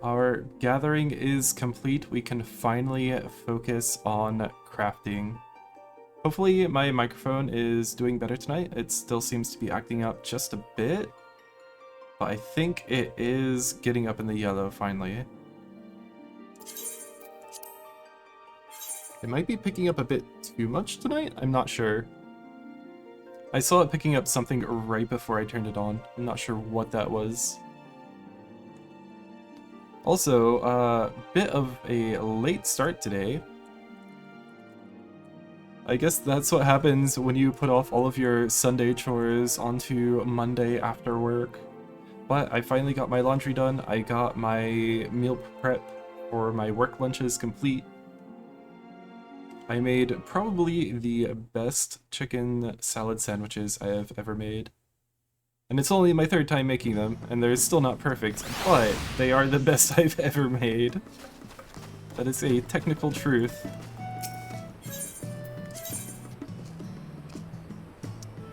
Our gathering is complete. We can finally focus on crafting. Hopefully my microphone is doing better tonight. It still seems to be acting up just a bit, but I think it is getting up in the yellow finally. It might be picking up a bit too much tonight? I'm not sure. I saw it picking up something right before I turned it on. I'm not sure what that was. Also, a bit of a late start today. I guess that's what happens when you put off all of your Sunday chores onto Monday after work. But I finally got my laundry done. I got my meal prep for my work lunches complete. I made probably the best chicken salad sandwiches I have ever made. And it's only my third time making them, and they're still not perfect, but they are the best I've ever made. That is a technical truth.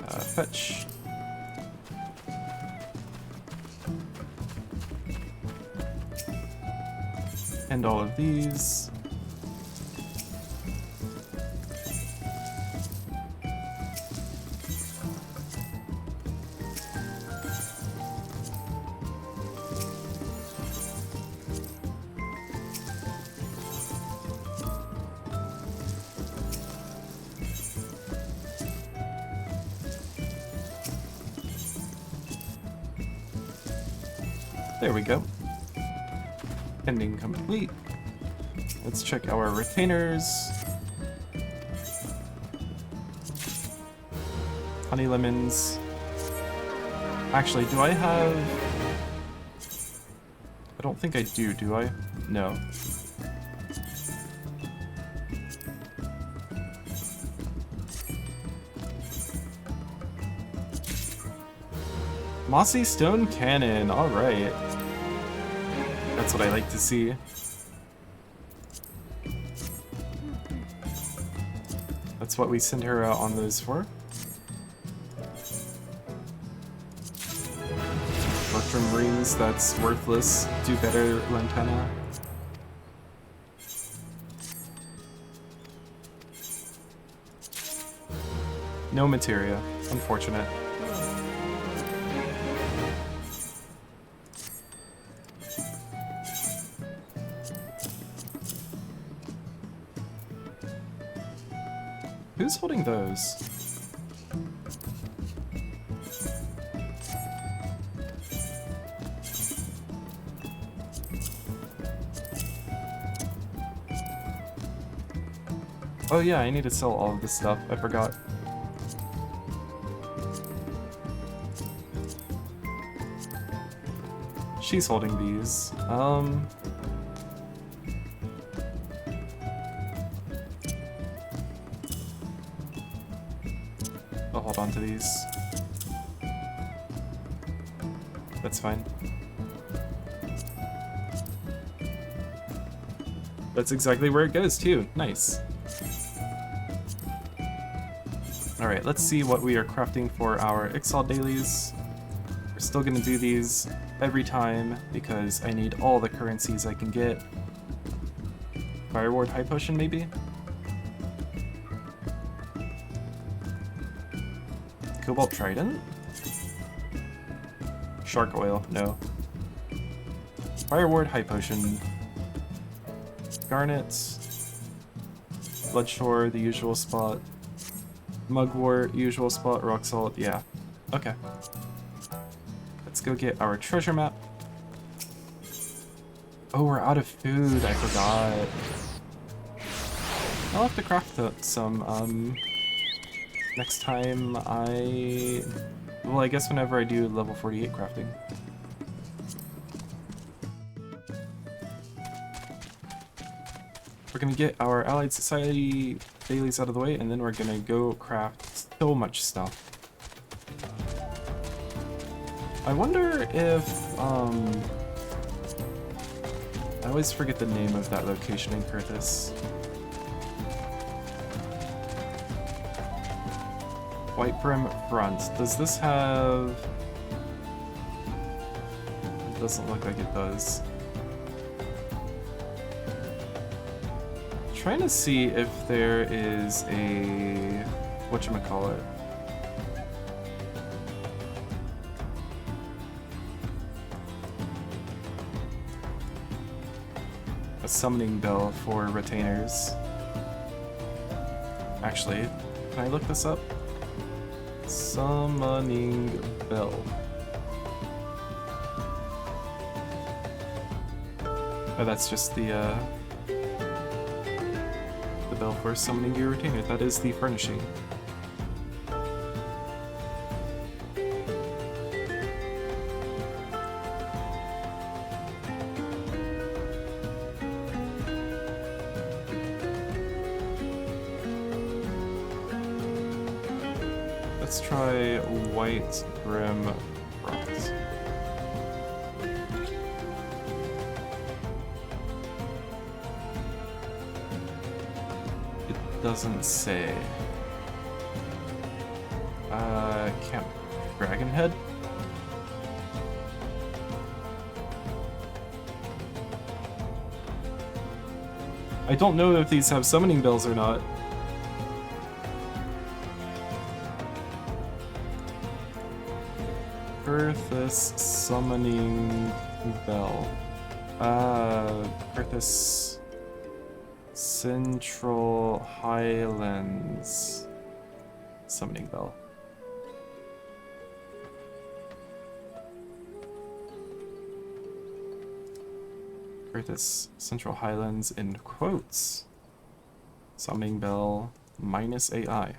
Fetch. And all of these. There we go. Ending complete. Let's check our retainers. Honey lemons. Actually, do I have... I don't think I do I? No. Mossy stone cannon, alright. That's what I like to see. That's what we send her out on those for. Electrum rings, that's worthless. Do better, Lantana. No materia. Unfortunate. Who's holding those? Oh yeah, I need to sell all of this stuff. I forgot. She's holding these. I'll hold on to these. That's fine. That's exactly where it goes too. Nice. Alright, let's see what we are crafting for our Ixal dailies. We're still gonna do these every time because I need all the currencies I can get. Fireward High Potion maybe? Cobalt Trident? Shark Oil, no. Fireward High Potion. Garnet. Bloodshore, the usual spot. Mugwort, usual spot. Rock Salt, yeah. Okay. Let's go get our treasure map. Oh, we're out of food, I forgot. I'll have to craft some, next time well, I guess whenever I do level 48 crafting. We're gonna get our Allied Society dailies out of the way, and then we're gonna go craft so much stuff. I wonder if, I always forget the name of that location in Kurthus. White Brim Front. Does this have... It doesn't look like it does. trying to see if there is a whatchamacallit. A summoning bell for retainers. Actually, can I look this up? Summoning bell. Oh, that's just the bell for summoning your retainer. That is the furnishing. Let's try white grim bronze. It doesn't say. Camp Dragonhead? I don't know if these have summoning bells or not. Earth's summoning bell. Earth's Central Highlands summoning bell. Earth's Central Highlands in quotes. Summoning bell minus AI.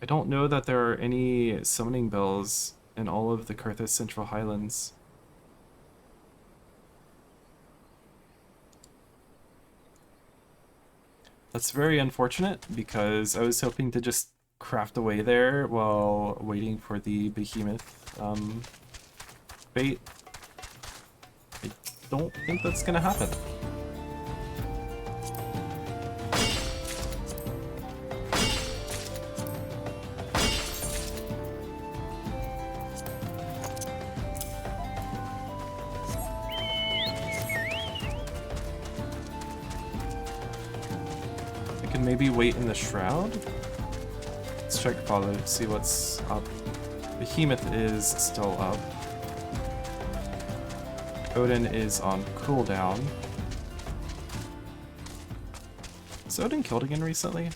I don't know that there are any summoning bells in all of the Karthus Central Highlands. That's very unfortunate because I was hoping to just craft away there while waiting for the behemoth bait. I don't think that's gonna happen. Maybe wait in the shroud? Let's check follow to see what's up. Behemoth is still up. Odin is on cooldown. Was Odin killed again recently?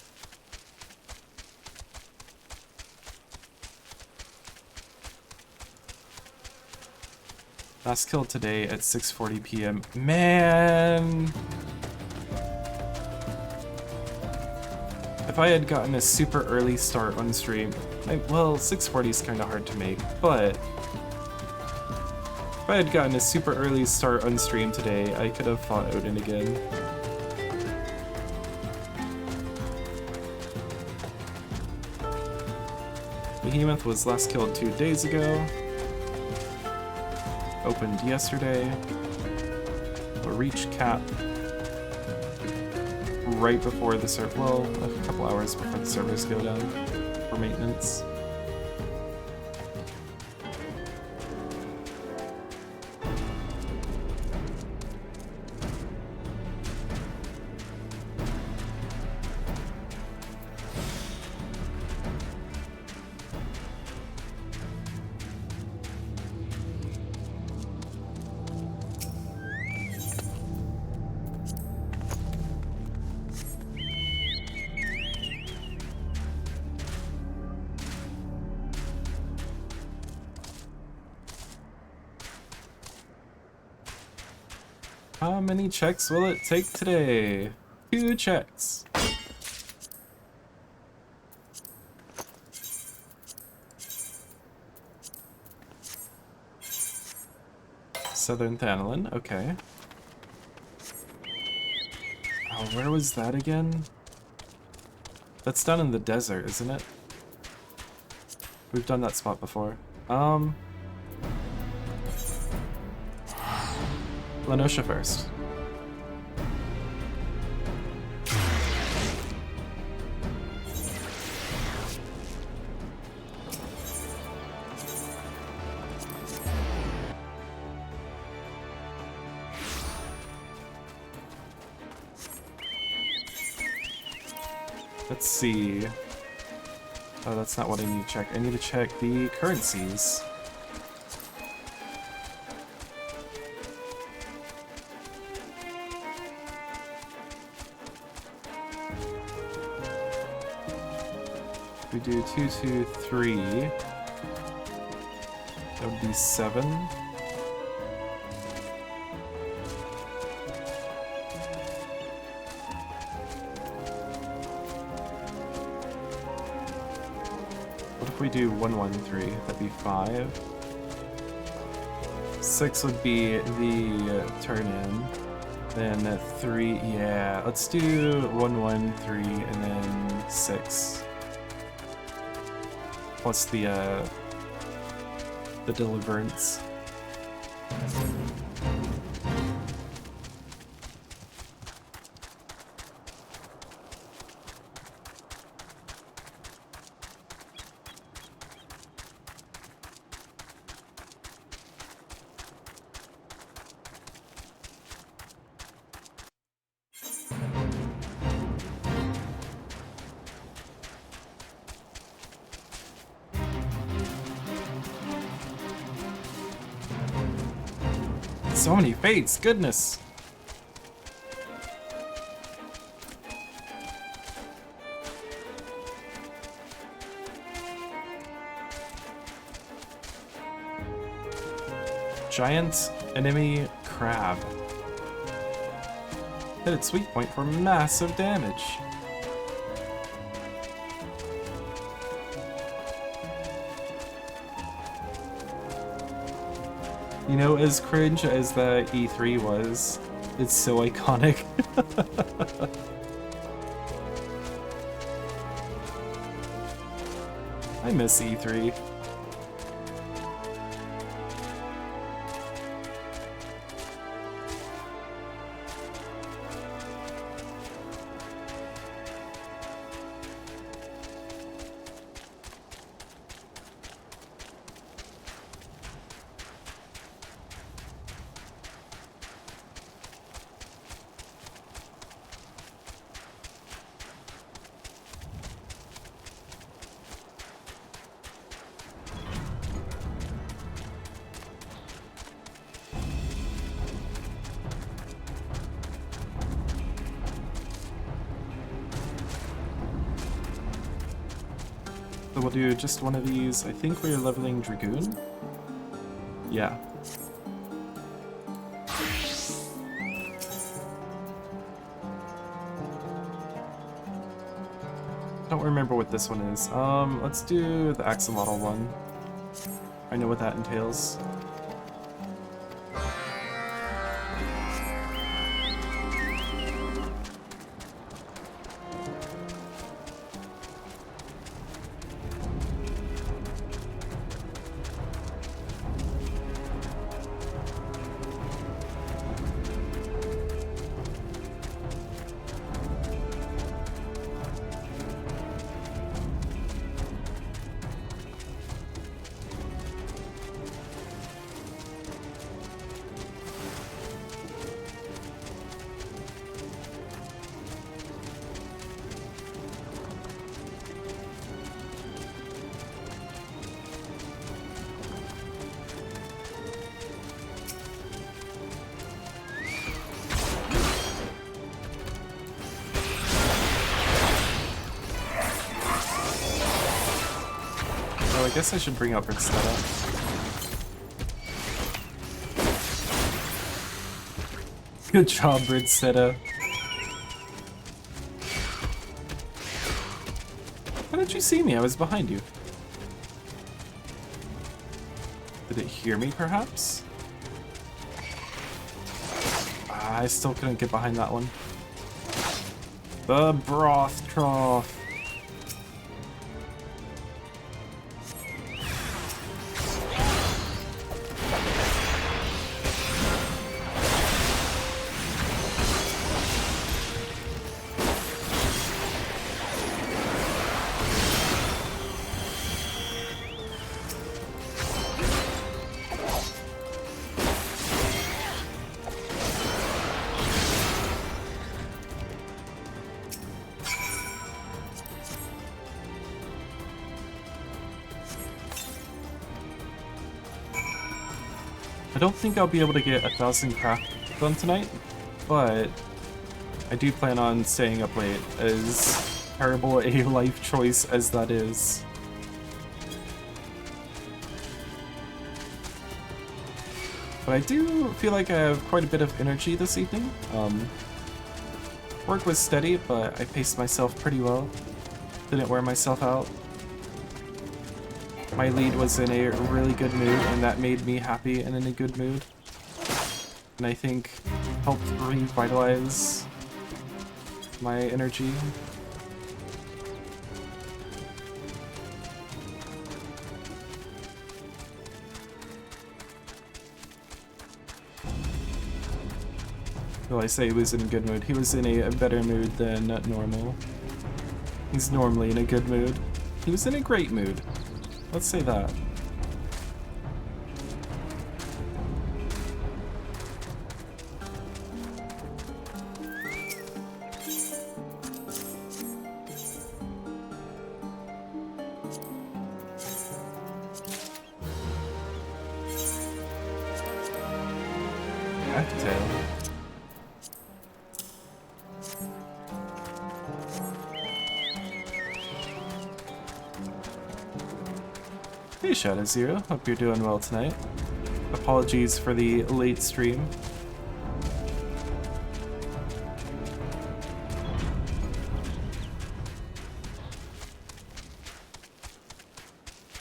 Last kill today at 6:40 p.m. Man! If I had gotten a super early start on stream, well, 6:40 is kind of hard to make, but if I had gotten a super early start on stream today, I could have fought Odin again. Behemoth was last killed 2 days ago. Opened yesterday. We'll reach cap right before the server, well, a couple hours before the servers go down for maintenance. How many checks will it take today? 2 checks. Southern Thanalan, okay. Oh, where was that again? That's down in the desert, isn't it? We've done that spot before. Lenosha first. Let's see. Oh, that's not what I need to check. I need to check the currencies. We do 2, 2, 3. That would be 7. What if we do 1, 1, 3? That'd be 5. 6 would be the turn in. Then 3, yeah. Let's do 1, 1, 3, and then 6. Plus the deliverance. So many fates, goodness! Giant enemy crab. Hit its sweet point for massive damage. You know, as cringe as the E3 was, it's so iconic. I miss E3. So we'll do just one of these. I think we're leveling Dragoon? Yeah. Don't remember what this one is. Let's do the axolotl one. I know what that entails. Oh, I guess I should bring up Ritzetta. Good job, Ritzetta. How did you see me? I was behind you. Did it hear me, perhaps? I still couldn't get behind that one. The broth trough. don't think I'll be able to get 1,000 craft done tonight, but I do plan on staying up late, as terrible a life choice as that is. But I do feel like I have quite a bit of energy this evening. Work was steady, but I paced myself pretty well. Didn't wear myself out. My lead was in a really good mood, and that made me happy and in a good mood. And I think helped revitalize my energy. Well, I say he was in a good mood. He was in a better mood than normal. He's normally in a good mood. He was in a great mood. Let's say that. Backtail. Hey Shadow Zero, hope you're doing well tonight. Apologies for the late stream.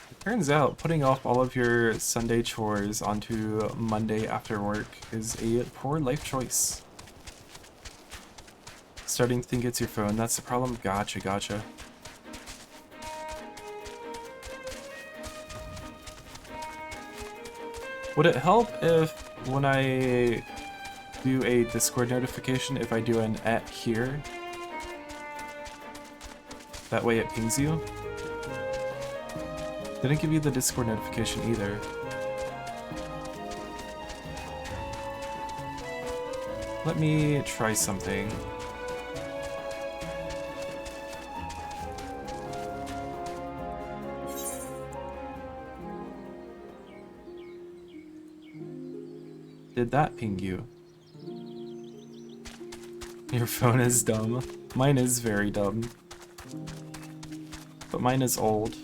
It turns out putting off all of your Sunday chores onto Monday after work is a poor life choice. Starting to think it's your phone, that's the problem? Gotcha, gotcha. Would it help if, when I do a Discord notification, if I do an @here? That way it pings you? Didn't give you the Discord notification either. Let me try something. Did that ping you? Your phone is dumb. Mine is very dumb. But mine is old.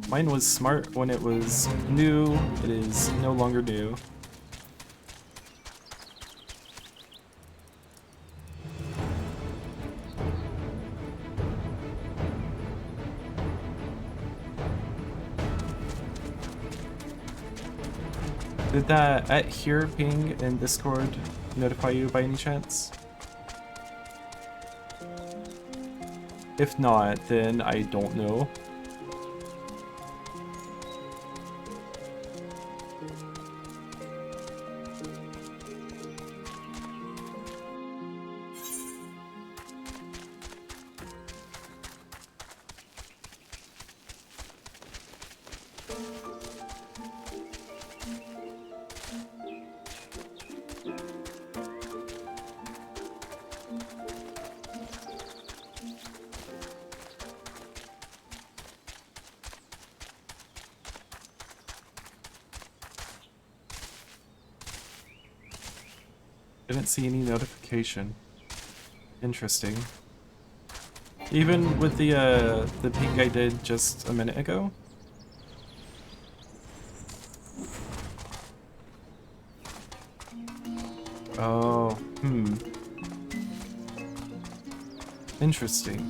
Mine was smart when it was new. It is no longer new. Did that @here ping in Discord notify you by any chance? If not, then I don't know. Didn't see any notification. Interesting. Even with the ping I did just a minute ago? Oh, Interesting.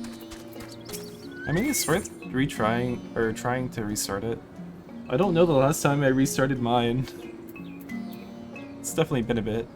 I mean, it's worth retrying, or trying to restart it. I don't know the last time I restarted mine. It's definitely been a bit.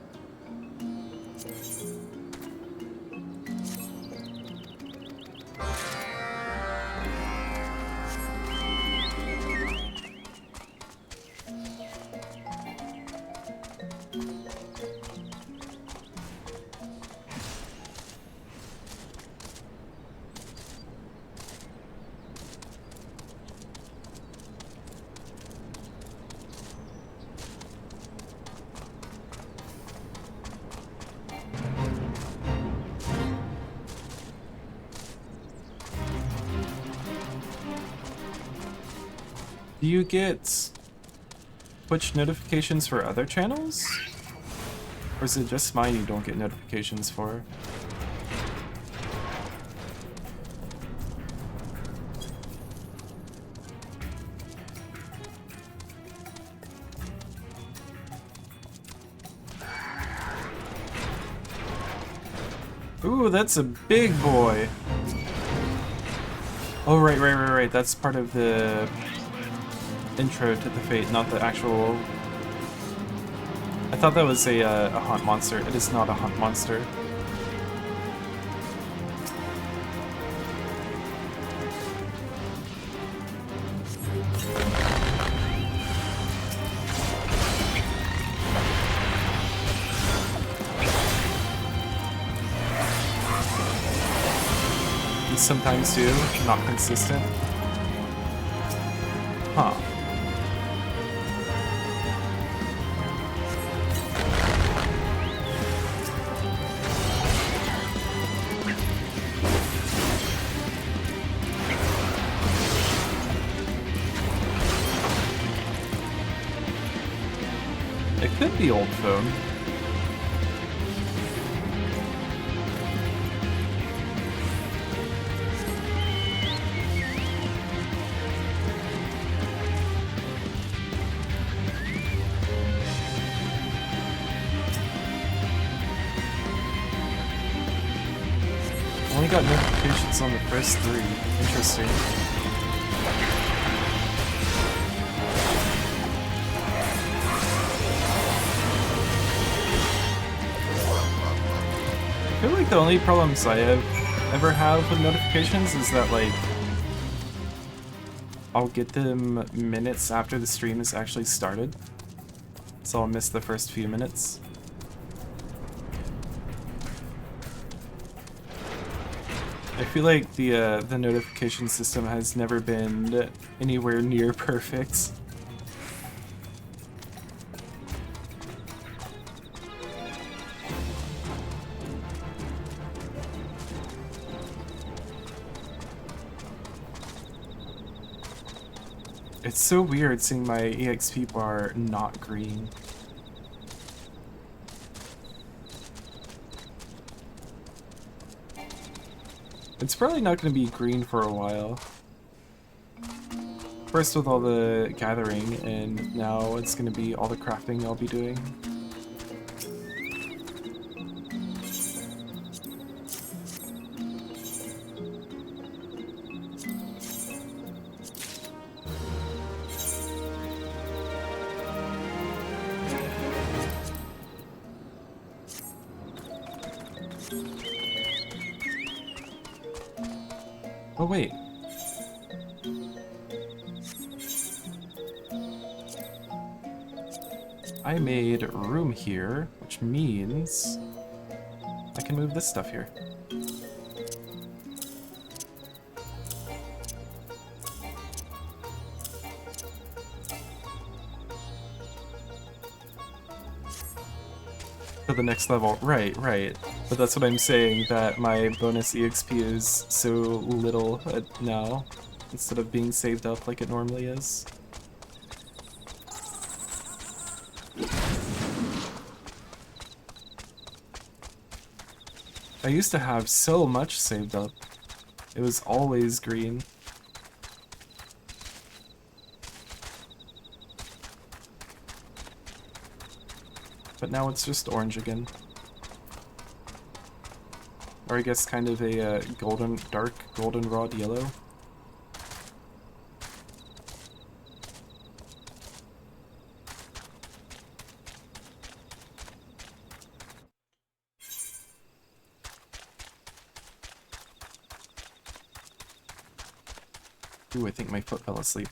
Do you get Twitch notifications for other channels? Or is it just mine you don't get notifications for? Ooh, that's a big boy! Oh, right. That's part of the intro to the Fate, not the actual... I thought that was a hunt monster. It is not a hunt monster. You sometimes do, not consistent. Huh. It could be old phone. Only got notifications on the first 3. Interesting. I feel like the only problems I ever have with notifications is that, like, I'll get them minutes after the stream is actually started, so I'll miss the first few minutes. I feel like the notification system has never been anywhere near perfect. It's so weird seeing my EXP bar not green. It's probably not going to be green for a while. First with all the gathering, and now it's going to be all the crafting I'll be doing. Oh wait. I made room here, which means I can move this stuff here. To the next level. Right. But that's what I'm saying, that my bonus EXP is so little now, instead of being saved up like it normally is. I used to have so much saved up. It was always green. But now it's just orange again. Or I guess kind of a dark goldenrod yellow. Ooh, I think my foot fell asleep.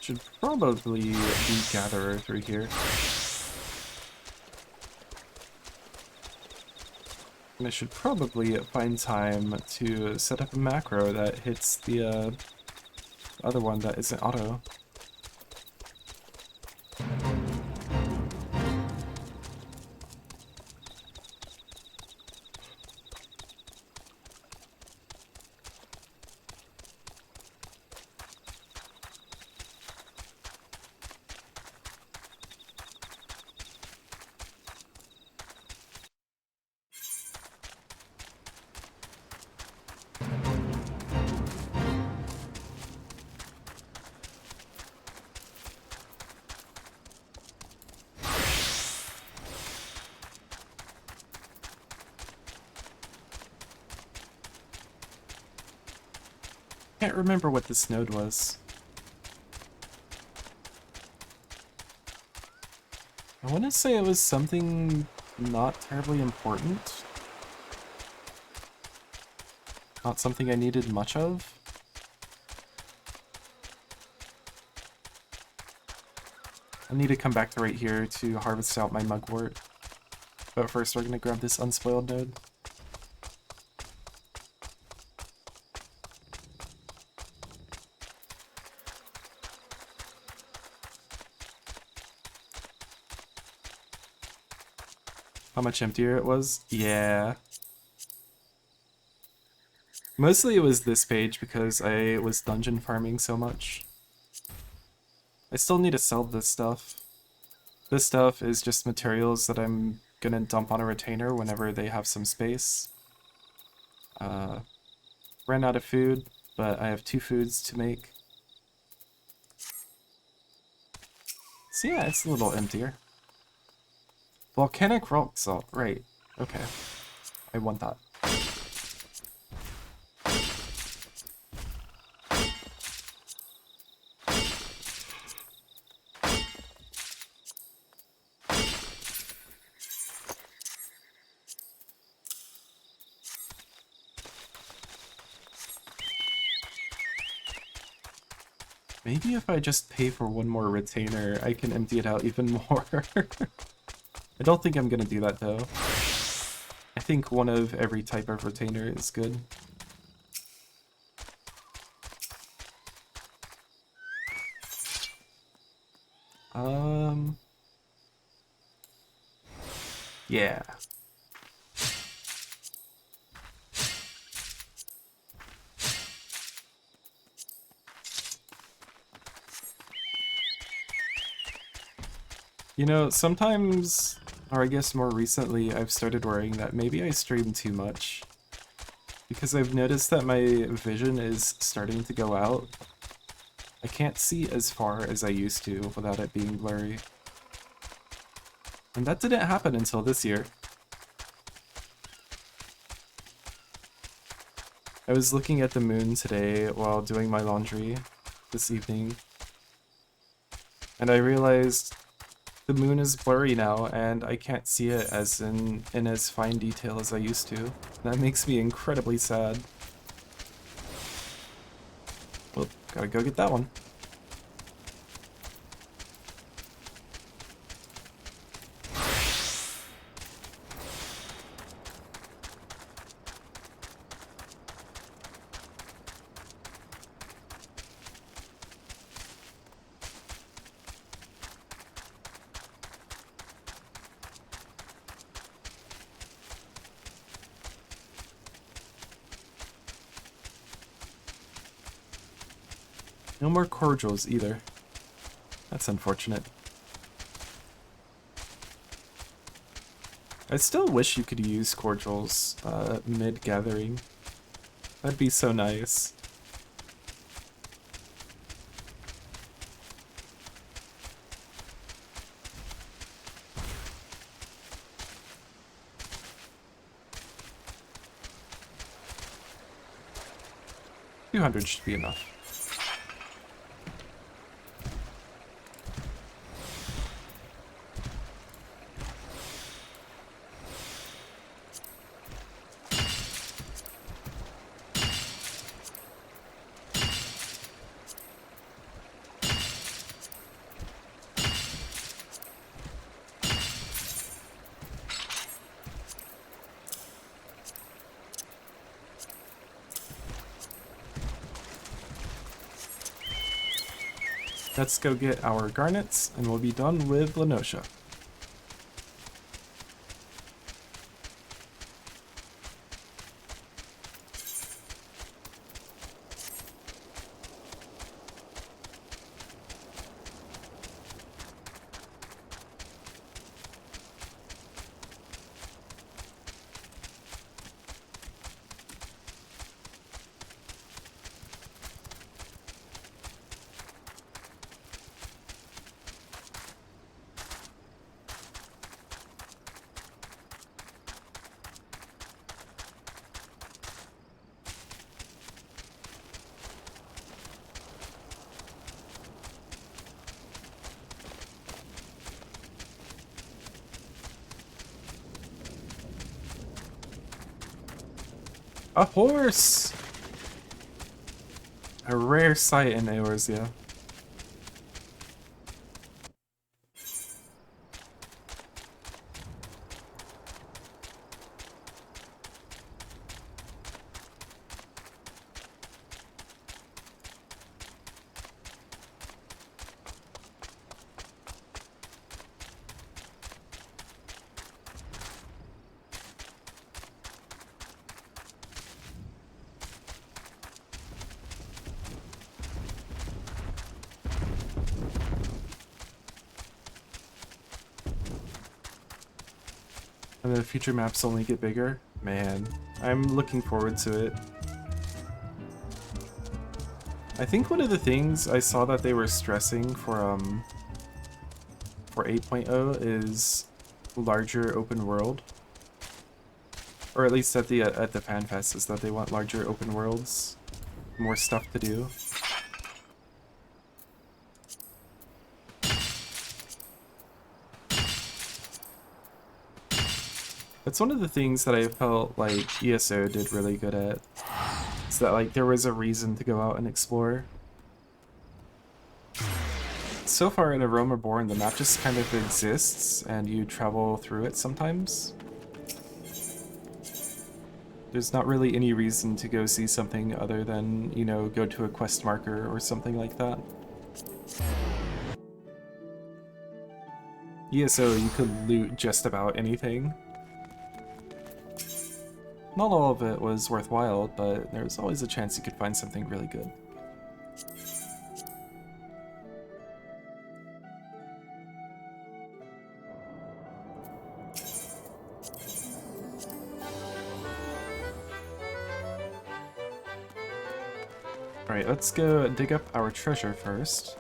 Should probably be gatherer through here. And I should probably find time to set up a macro that hits the other one that isn't auto. Can't remember what this node was. I want to say it was something not terribly important. Not something I needed much of. I need to come back to right here to harvest out my mugwort. But first we're gonna grab this unspoiled node. How much emptier it was? Yeah. Mostly it was this page because I was dungeon farming so much. I still need to sell this stuff. This stuff is just materials that I'm gonna dump on a retainer whenever they have some space. Ran out of food, but I have 2 foods to make. So yeah, it's a little emptier. Volcanic rock salt, right. Okay. I want that. Maybe if I just pay for one more retainer, I can empty it out even more. I don't think I'm gonna do that though. I think one of every type of retainer is good. Yeah. You know, sometimes, or I guess more recently, I've started worrying that maybe I stream too much. Because I've noticed that my vision is starting to go out. I can't see as far as I used to without it being blurry. And that didn't happen until this year. I was looking at the moon today while doing my laundry this evening. And I realized the moon is blurry now, and I can't see it as in as fine detail as I used to. That makes me incredibly sad. Well, gotta go get that one. No more cordials either. That's unfortunate. I still wish you could use cordials mid-gathering. That'd be so nice. $200 should be enough. Let's go get our garnets, and we'll be done with Lenosha. A horse! A rare sight in Eorzea. And the future maps only get bigger. Man, I'm looking forward to it. I think one of the things I saw that they were stressing for 8.0 is larger open world. Or at least at the FanFest, is that they want larger open worlds, more stuff to do. That's one of the things that I felt like ESO did really good at. Is that like there was a reason to go out and explore. So far in Reborn, the map just kind of exists and you travel through it sometimes. There's not really any reason to go see something other than, you know, go to a quest marker or something like that. ESO, you could loot just about anything. Not all of it was worthwhile, but there was always a chance you could find something really good. Alright, let's go dig up our treasure first.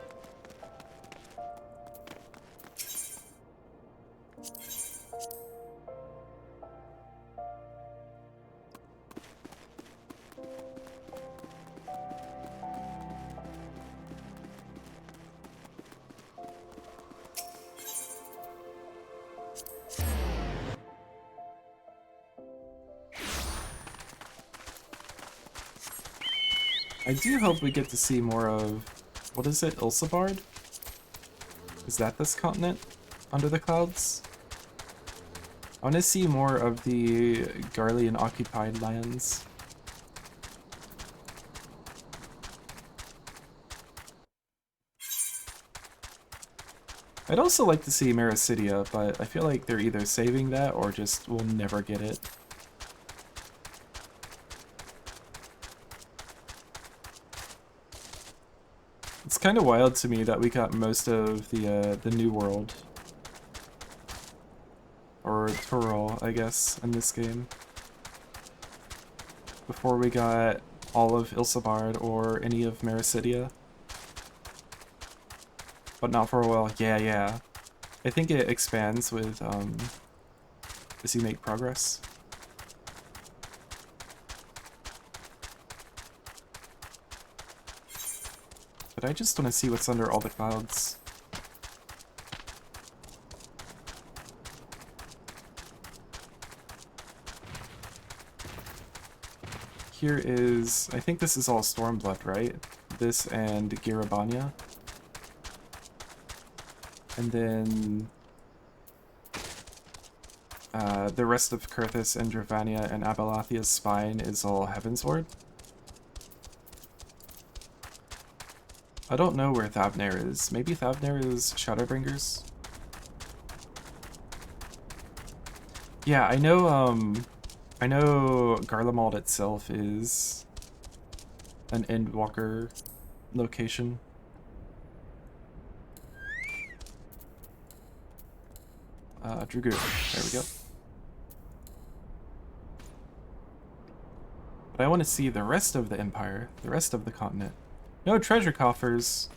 I do hope we get to see more of, what is it, Ulsabard? Is that this continent? Under the clouds? I want to see more of the Garlean occupied lands. I'd also like to see Mericidia, but I feel like they're either saving that or just we'll never get it. It's kind of wild to me that we got most of the New World, or Tural, I guess, in this game, before we got all of Ulsabard or any of Mericidia. But not for a while. Yeah. I think it expands with as you make progress. But I just want to see what's under all the clouds. Here is, I think this is all Stormblood, right? This and Girabania. And then the rest of Kurthus and Dravania and Abalathia's Spine is all Heavensward. I don't know where Thavnair is. Maybe Thavnair is Shadowbringers? Yeah, I know Garlemald itself is an Endwalker location. Drugu, there we go. But I want to see the rest of the Empire, the rest of the continent. No treasure coffers!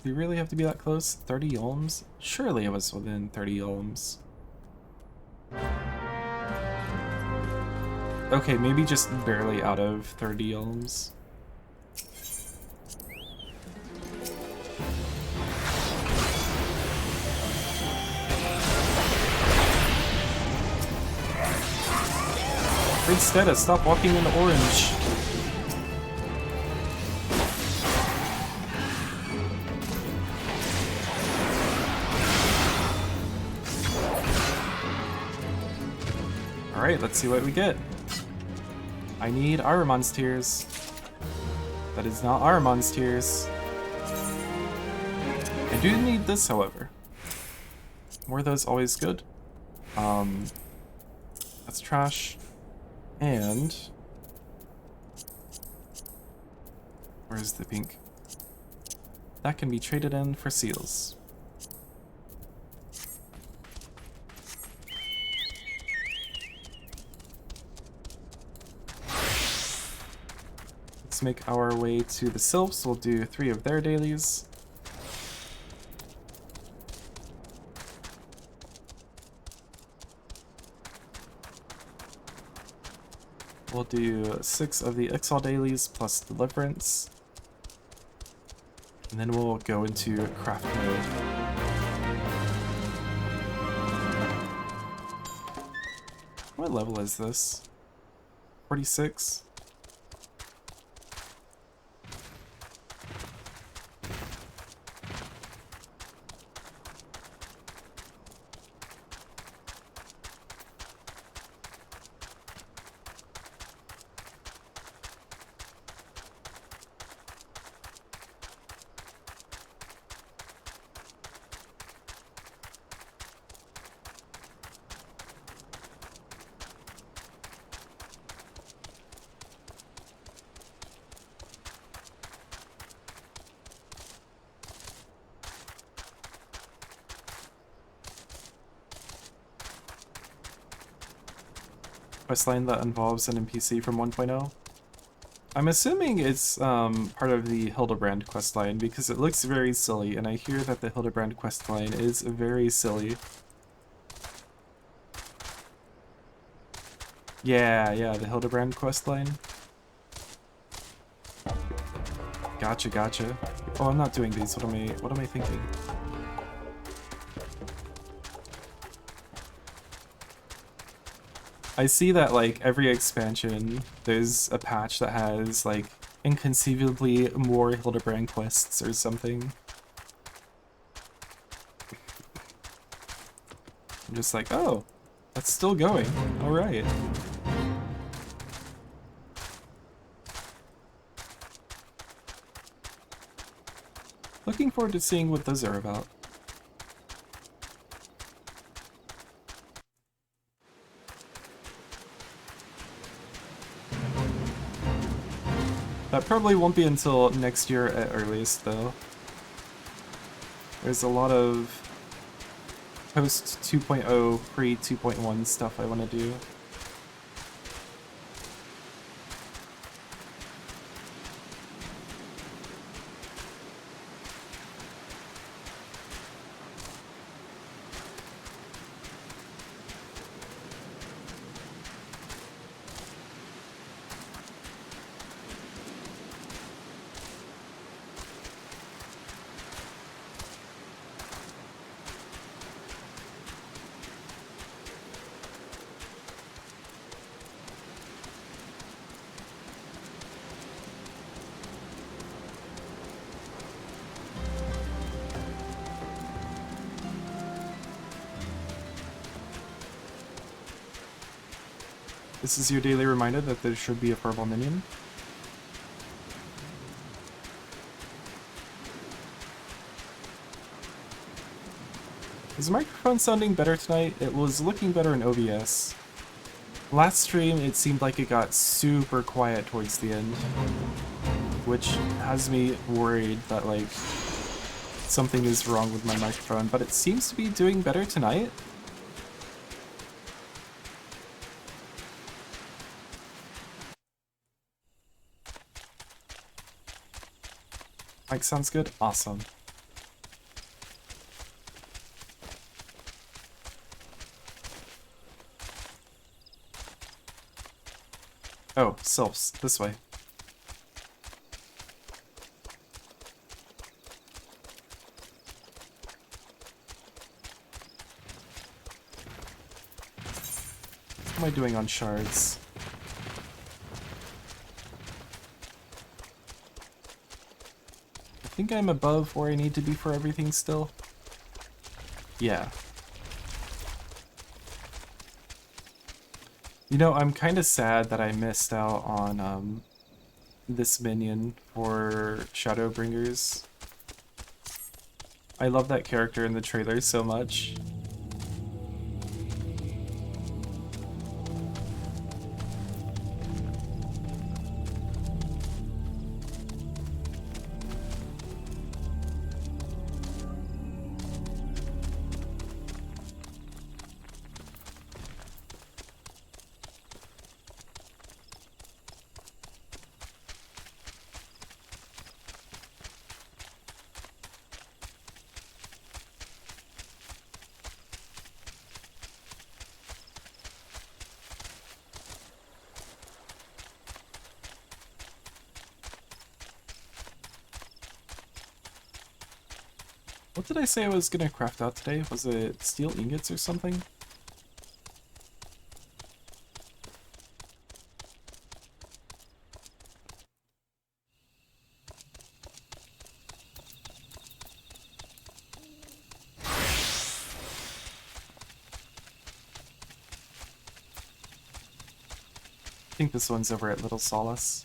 Do you really have to be that close? 30 yolms? Surely it was within 30 yolms. Okay, maybe just barely out of 30 yolms. Instead, stop walking in the orange. Alright, let's see what we get. I need Ahriman's Tears. That is not Ahriman's Tears. I do need this, however. Were those always good? That's trash. And... where's the pink? That can be traded in for seals. Let's make our way to the Sylphs. We'll do 3 of their dailies. We'll do 6 of the Ixal dailies plus Deliverance. And then we'll go into craft mode. What level is this? 46? Questline that involves an NPC from 1.0. I'm assuming it's part of the Hildebrand questline because it looks very silly, and I hear that the Hildebrand questline is very silly. Yeah, the Hildebrand questline. Gotcha. Oh, I'm not doing these. What am I thinking? I see that, like, every expansion, there's a patch that has, like, inconceivably more Hildebrand quests or something. I'm just like, oh, that's still going. Alright. Looking forward to seeing what those are about. That probably won't be until next year at earliest, though. There's a lot of post 2.0, pre 2.1 stuff I want to do. This is your daily reminder that there should be a purple minion. Is the microphone sounding better tonight? It was looking better in OBS. Last stream, it seemed like it got super quiet towards the end, which has me worried that, like, something is wrong with my microphone, but it seems to be doing better tonight. Mic sounds good? Awesome. Oh, sylphs, this way. What am I doing on shards? I think I'm above where I need to be for everything still. Yeah. You know, I'm kind of sad that I missed out on this minion for Shadowbringers. I love that character in the trailer so much. What did I say I was gonna craft out today? Was it steel ingots or something? I think this one's over at Little Solace.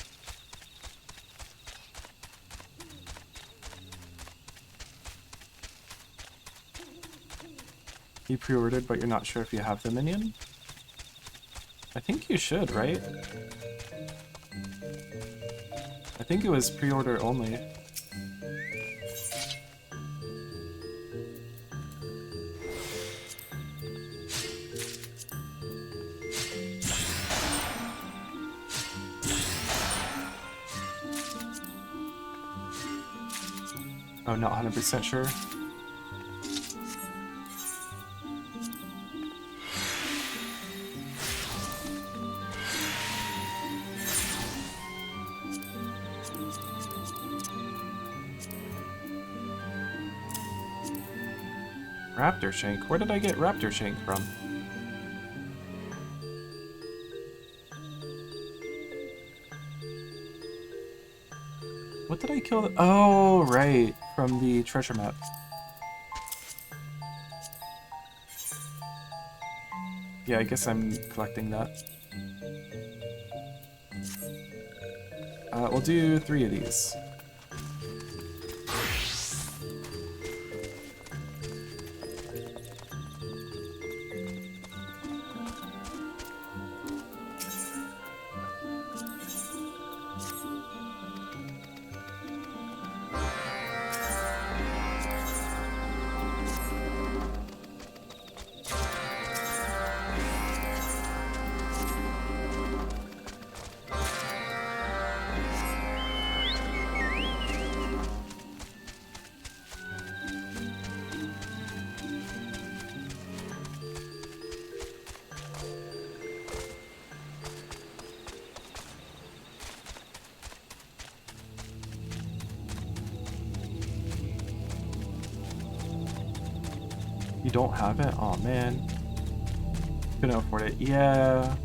You pre-ordered, but you're not sure if you have the minion? I think you should, right? I think it was pre-order only. Oh, not 100% sure. Raptor Shank? Where did I get Raptor Shank from? What did I kill? Oh, right. From the treasure map. Yeah, I guess I'm collecting that. We'll do 3 of these. You don't have it? Oh man. Couldn't afford it. Yeah.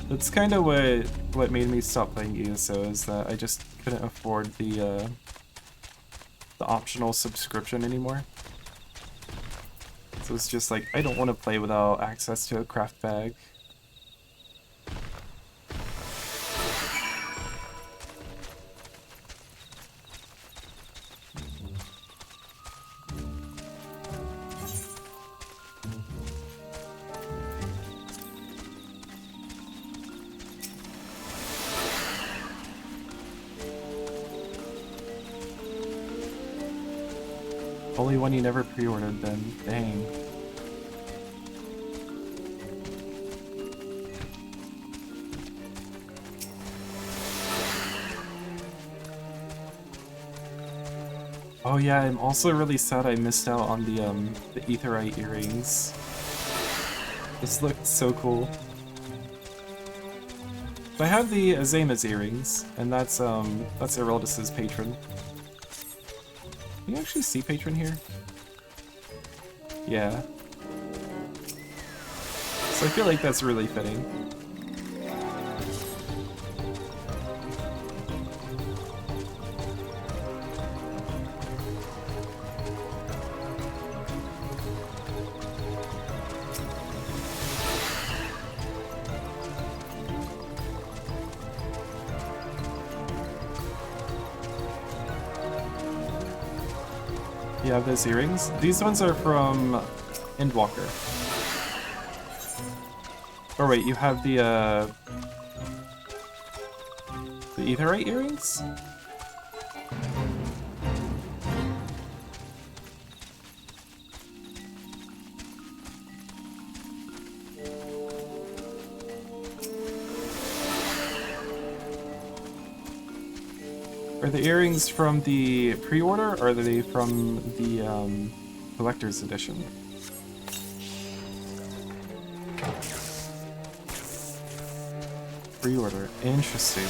That's kind of what made me stop playing ESO, is that I just couldn't afford the optional subscription anymore. So it's just like, I don't want to play without access to a craft bag. Only one you never pre-ordered then. Dang. Oh yeah, I'm also really sad I missed out on the Aetheryte earrings. This looked so cool. I have the Azema's earrings, and that's Eraldus's patron. Can you actually see patron here? Yeah. So I feel like that's really fitting. You have those earrings? These ones are from Endwalker. Oh wait, you have the Aetheryte earrings? Are the earrings from the pre-order, or are they from the collector's edition? Pre-order. Interesting.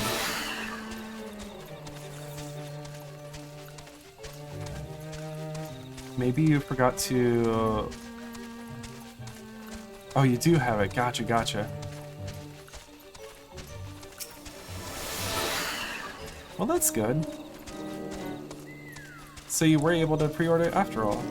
Maybe you forgot to... Oh, you do have it. Gotcha, gotcha. Well, that's good. So you were able to pre-order it after all.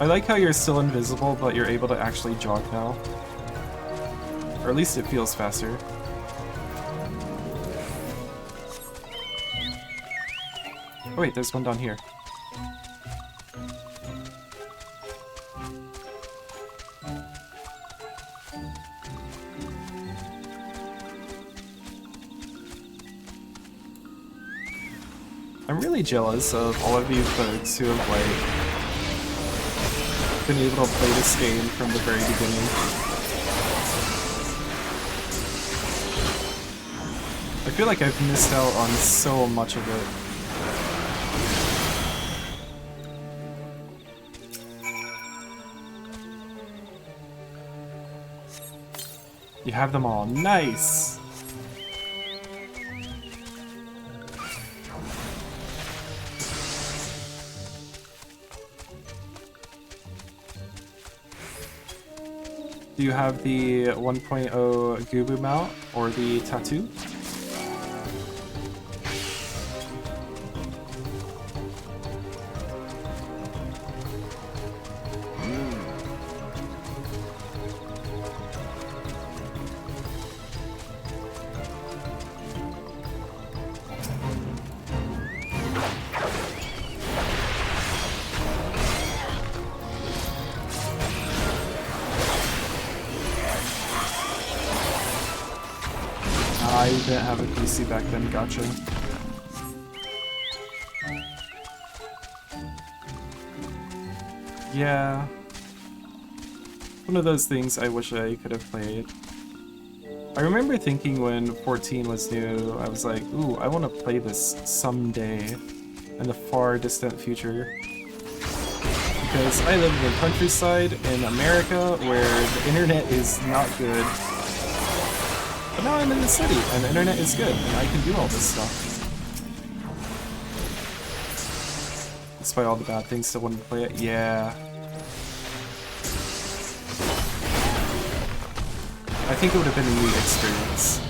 I like how you're still invisible, but you're able to actually jog now. Or at least it feels faster. Oh wait, there's one down here. I'm really jealous of all of you folks who have, like, been able to play this game from the very beginning. I feel like I've missed out on so much of it. You have them all. Nice! Do you have the 1.0 Gubu mount or the tattoo? I didn't have a PC back then, gotcha. Yeah. One of those things I wish I could have played. I remember thinking when 14 was new, I was like, ooh, I want to play this someday in the far distant future. Because I live in the countryside in America where the internet is not good. But now I'm in the city, and the internet is good, and I can do all this stuff. Despite all the bad things, still wanted to play it? Yeah. I think it would have been a neat experience.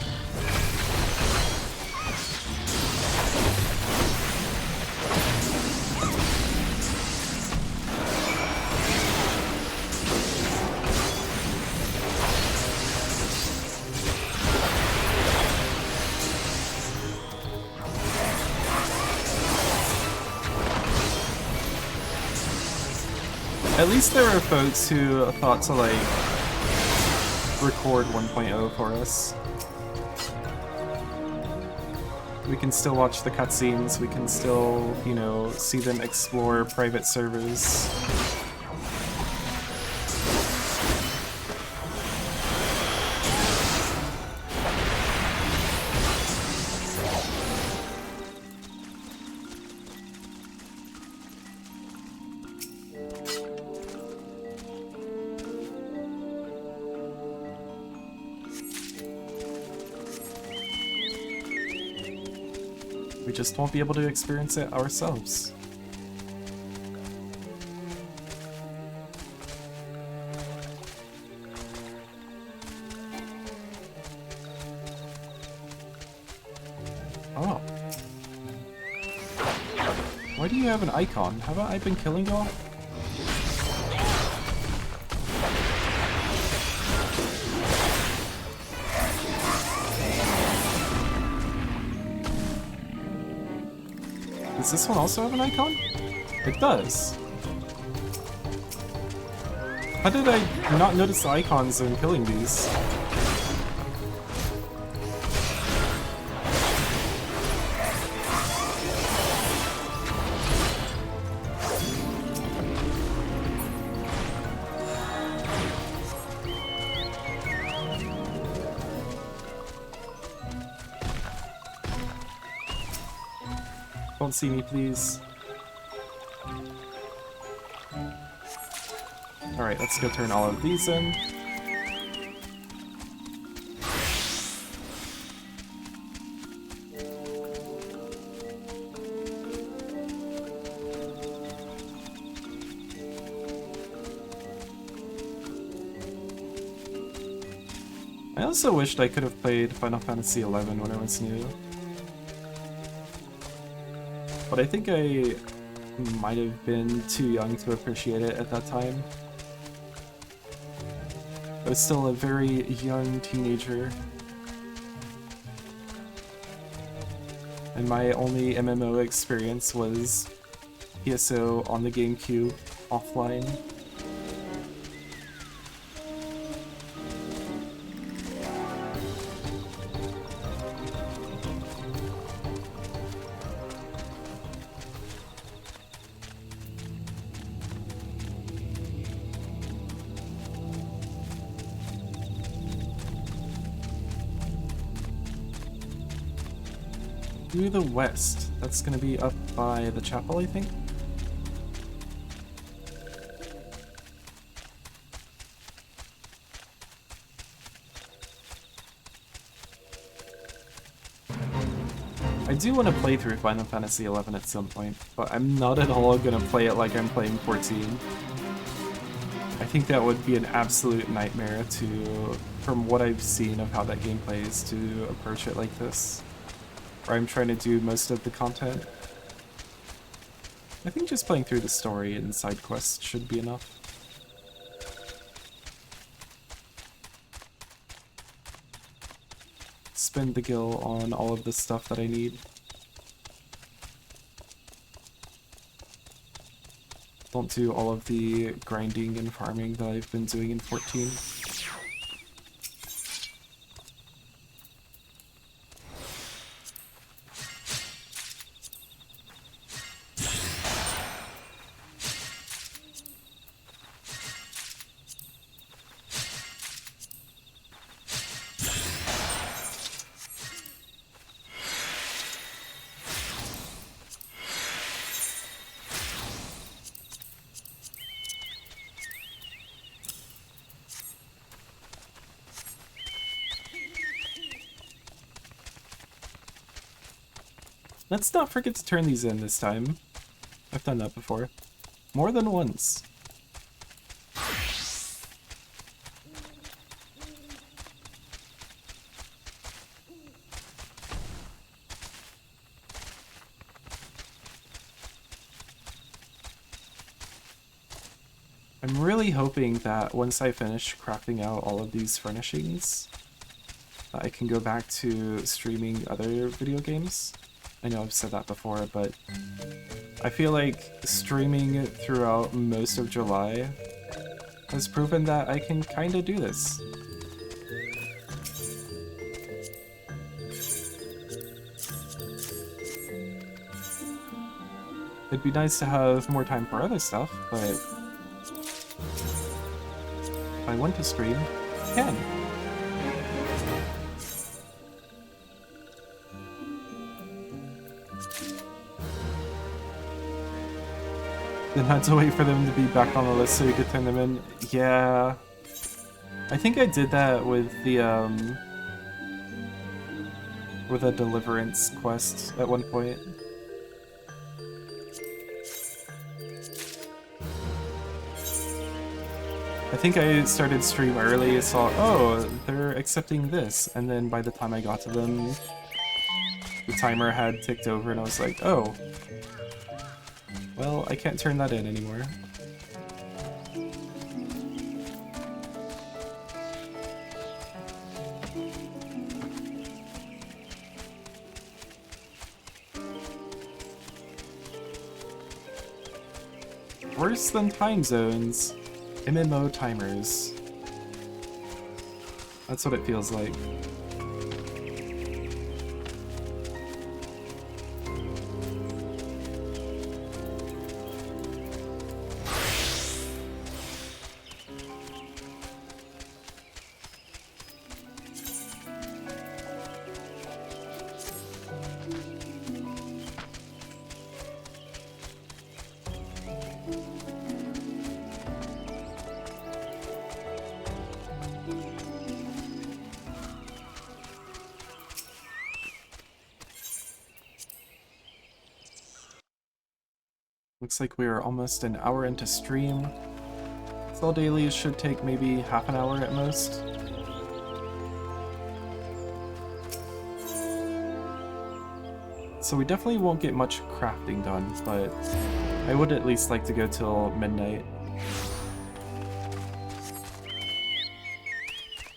At least there were folks who thought to like record 1.0 for us. We can still watch the cutscenes, we can still, you know, see them explore private servers. We just won't be able to experience it ourselves. Oh. Why do you have an icon? Haven't I been killing y'all? Does this one also have an icon? It does. How did I not notice the icons when killing these? Don't see me, please. Alright, let's go turn all of these in. I also wished I could have played Final Fantasy XI when it was new. But I think I might have been too young to appreciate it at that time. I was still a very young teenager. And my only MMO experience was PSO on the GameCube offline. To the west. That's gonna be up by the chapel, I think. I do want to play through Final Fantasy XI at some point, but I'm not at all gonna play it like I'm playing 14. I think that would be an absolute nightmare to, from what I've seen of how that game plays, to approach it like this. Where I'm trying to do most of the content. I think just playing through the story and side quests should be enough. Spend the gil on all of the stuff that I need. Don't do all of the grinding and farming that I've been doing in 14. Let's not forget to turn these in this time. I've done that before. More than once. I'm really hoping that once I finish crafting out all of these furnishings, I can go back to streaming other video games. I know I've said that before, but I feel like streaming throughout most of July has proven that I can kinda do this. It'd be nice to have more time for other stuff, but if I want to stream, I can. Then had to wait for them to be back on the list so we could turn them in. Yeah. I think I did that with a Deliverance quest at one point. I think I started stream early, saw, oh, they're accepting this, and then by the time I got to them, the timer had ticked over and I was like, oh, well, I can't turn that in anymore. Worse than time zones. MMO timers. That's what it feels like. Looks like we are almost an hour into stream. All dailies should take maybe half an hour at most. So we definitely won't get much crafting done, but I would at least like to go till midnight.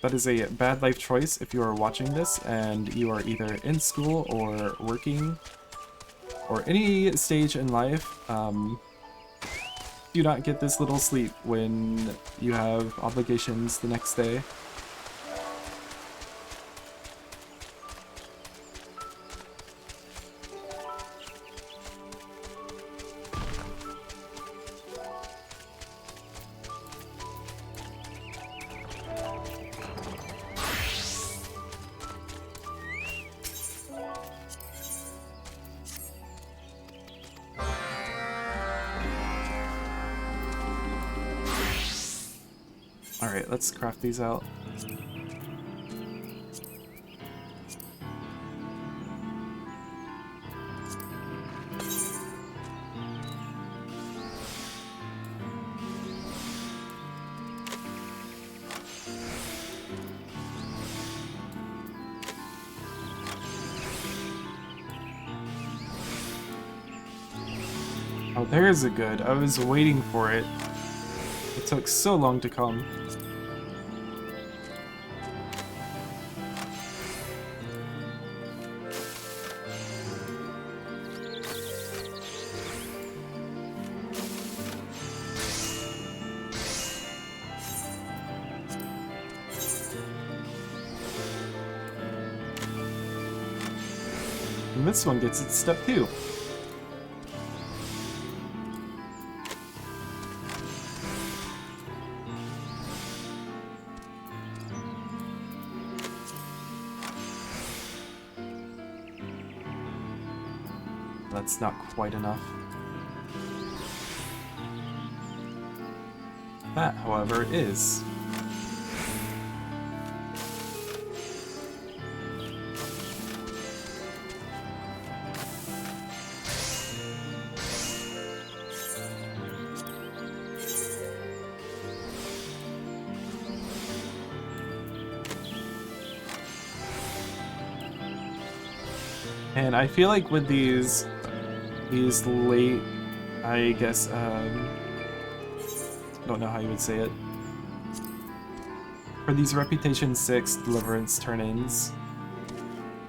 That is a bad life choice if you are watching this and you are either in school or working or any stage in life. Do not get this little sleep when you have obligations the next day. Alright, let's craft these out. Oh, there's a good. I was waiting for it. It took so long to come. And this one gets its step too. That's not quite enough. That, however, is. And I feel like with these late, I guess, I don't know how you would say it. For these Reputation 6 Deliverance turn-ins,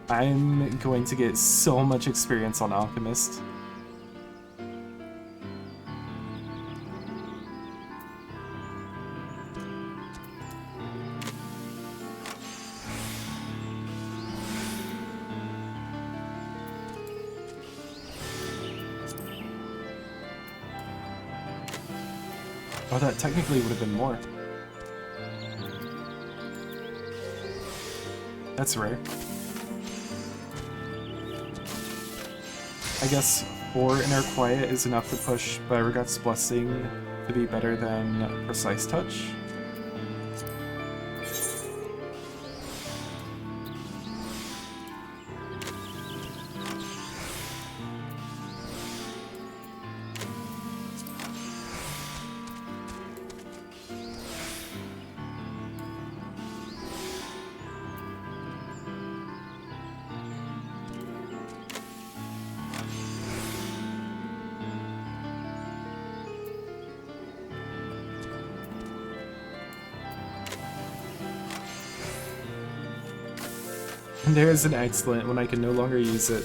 I'm going to get so much experience on Alchemist. Oh, that technically would have been more. That's rare. I guess 4 Inner Quiet is enough to push Beauregard's Blessing to be better than Precise Touch. And there is an excellent when I can no longer use it.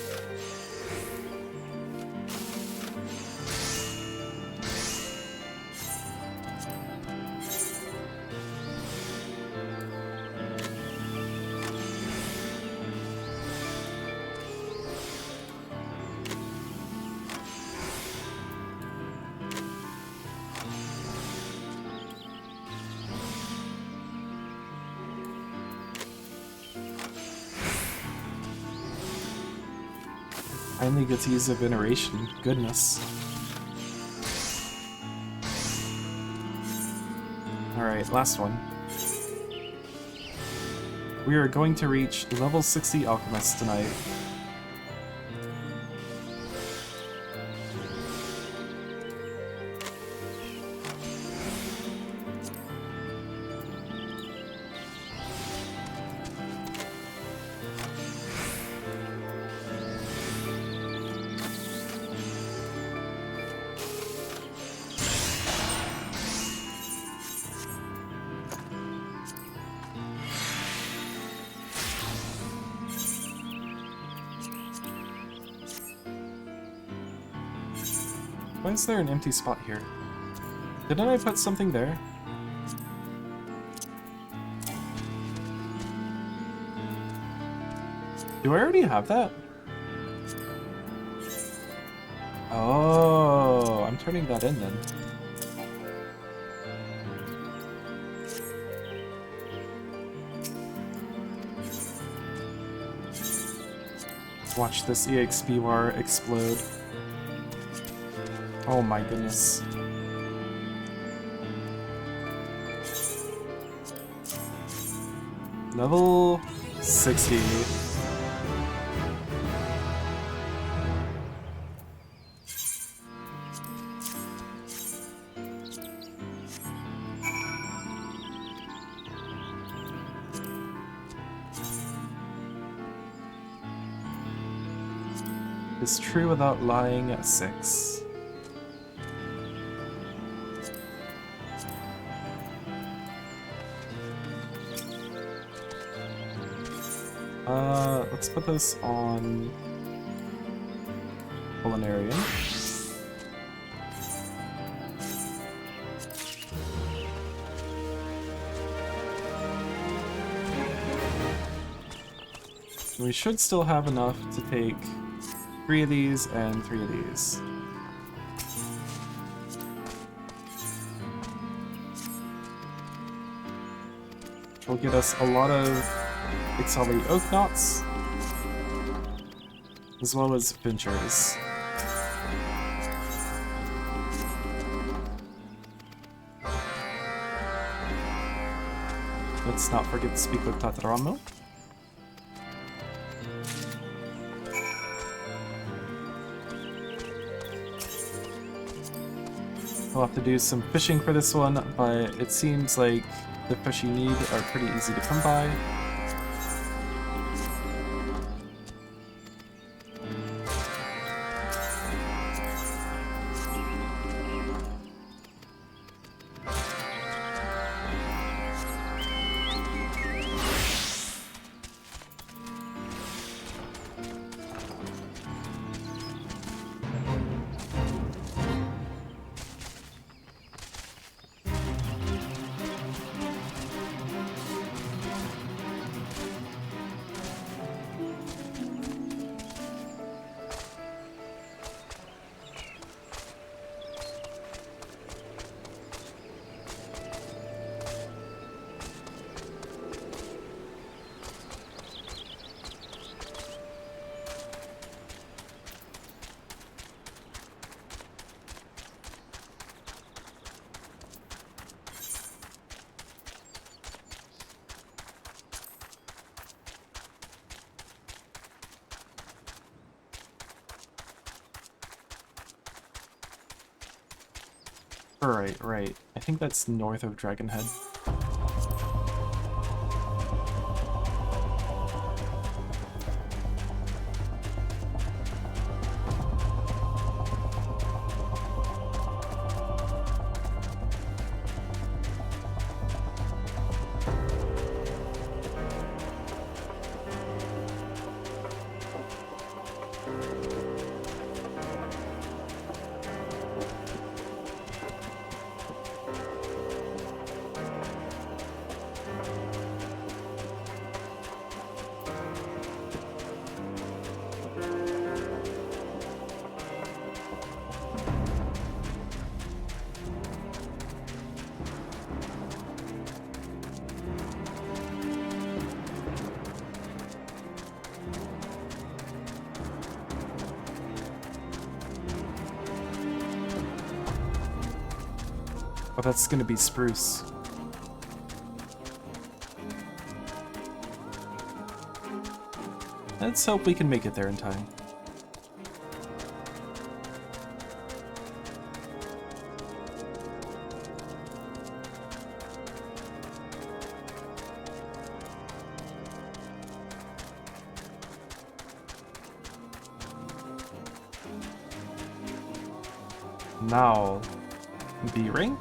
Finally get to use a Veneration. Goodness. Alright, last one. We are going to reach level 60 Alchemist tonight. Why is there an empty spot here? Didn't I put something there? Do I already have that? Oh, I'm turning that in then. Watch this EXP bar explode. Oh my goodness. Level 60. Is true without lying at 6. Let's put this on Culinarian. We should still have enough to take 3 of these and 3 of these. Which will get us a lot of Ixali Oak Knots, as well as Ventures. Let's not forget to speak with Tataramo. We'll have to do some fishing for this one, but it seems like the fish you need are pretty easy to come by. right. I think that's north of Dragonhead. Oh, that's gonna be spruce. Let's hope we can make it there in time. Now, B rank?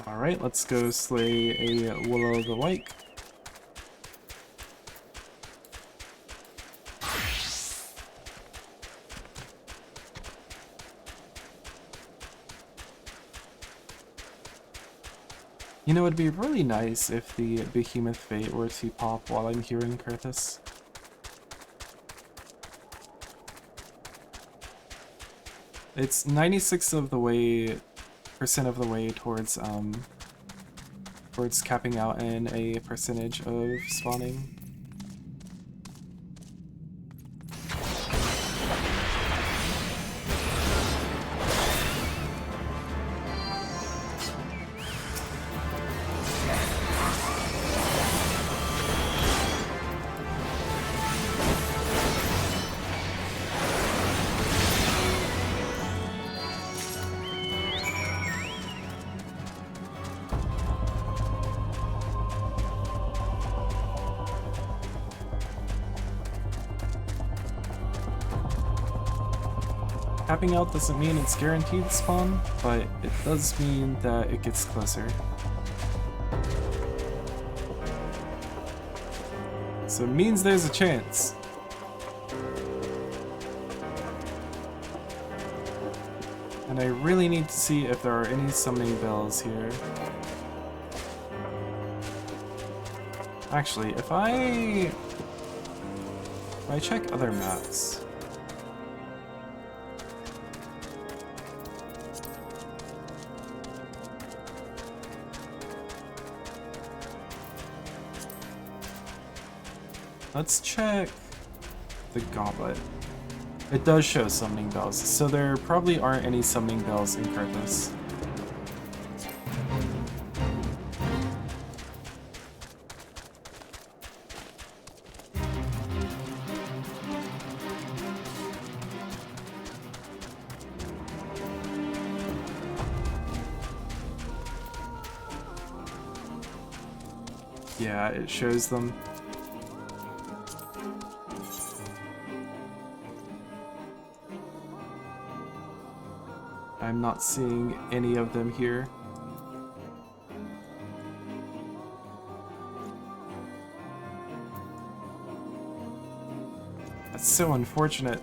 Alright, let's go slay a Willow the White. You know, it'd be really nice if the Behemoth Fate were to pop while I'm here in Kurthus. It's 96% of the way towards capping out in a percentage of spawning. Capping out doesn't mean it's guaranteed spawn, but it does mean that it gets closer. So it means there's a chance. And I really need to see if there are any summoning bells here. Actually, if I check other maps. Let's check the goblet. It does show summoning bells, so there probably aren't any summoning bells in Karthus. Yeah, it shows them. I'm not seeing any of them here. That's so unfortunate.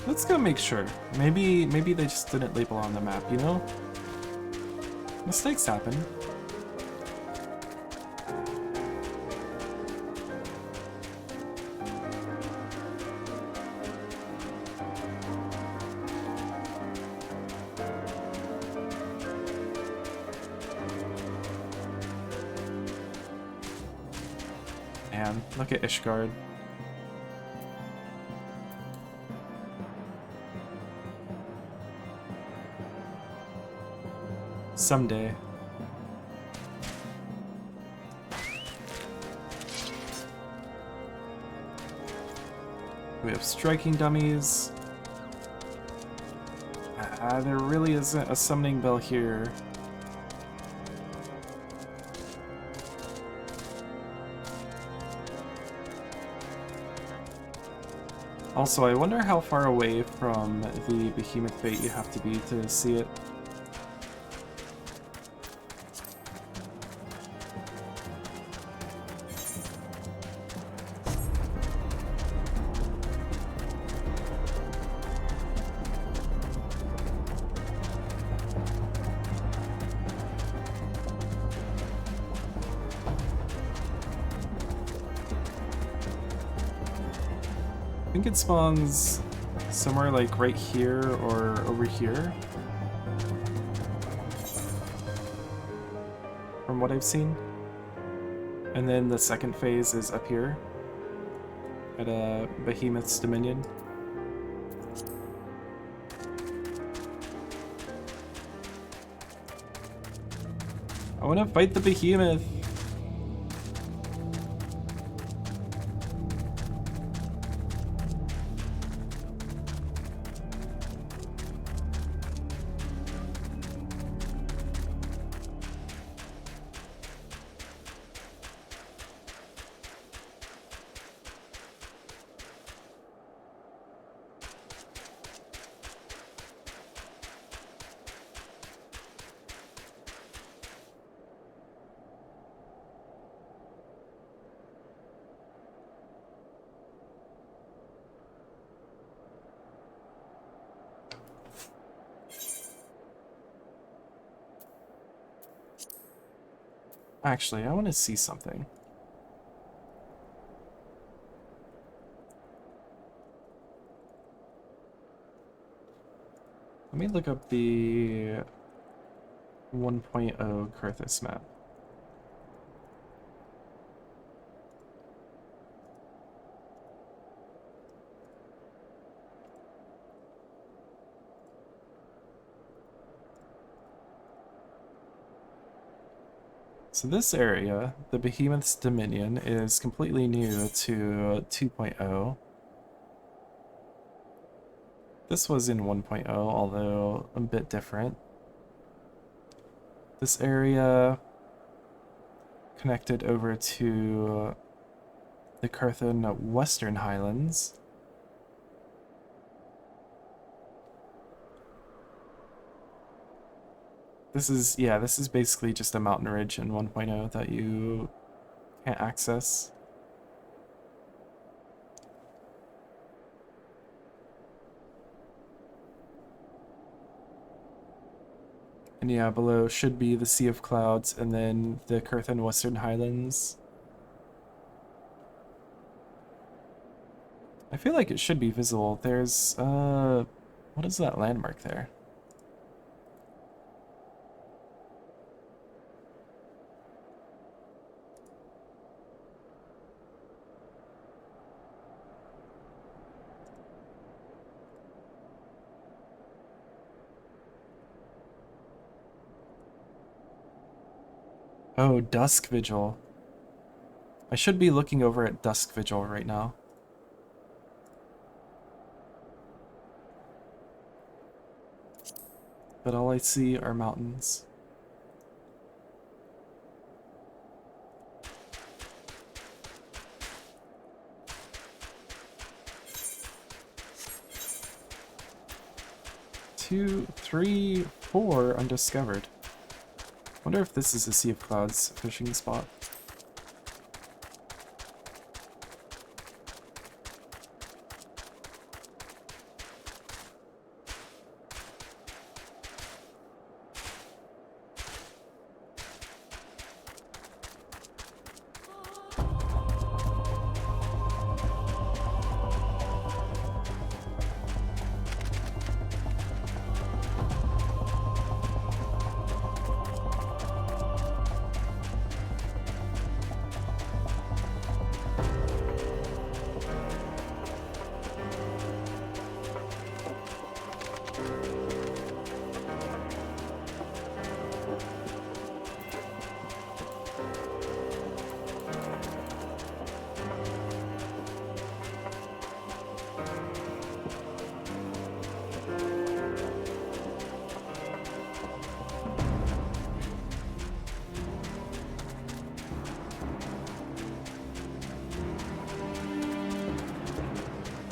Let's go make sure. Maybe they just didn't label on the map, you know? Mistakes happen. Man, look at Ishgard. Someday. We have striking dummies. There really isn't a summoning bell here. Also, I wonder how far away from the behemoth bait you have to be to see it. I think it spawns somewhere like right here or over here. From what I've seen. And then the second phase is up here at Behemoth's Dominion. I want to fight the Behemoth! Actually, I want to see something. Let me look up the 1.0 Karthus map. So this area, the Behemoth's Dominion, is completely new to 2.0. This was in 1.0, although a bit different. This area connected over to the Carthan Western Highlands. This is basically just a mountain ridge in 1.0 that you can't access. And yeah, below should be the Sea of Clouds and then the Carthan Western Highlands. I feel like it should be visible. There's, what is that landmark there? Oh, Dusk Vigil. I should be looking over at Dusk Vigil right now. But all I see are mountains. Two, three, four undiscovered. Wonder if this is a Sea of Clouds fishing spot.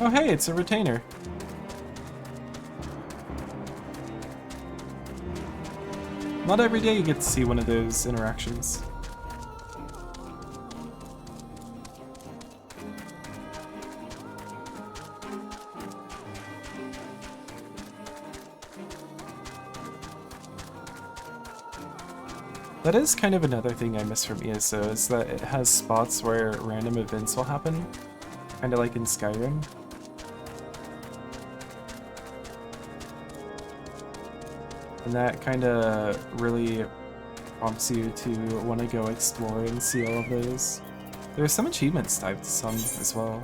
Oh hey, it's a retainer. Not every day you get to see one of those interactions. That is kind of another thing I miss from ESO, is that it has spots where random events will happen, kind of like in Skyrim. And that kind of really prompts you to want to go explore and see all of those. There are some achievements tied to some as well.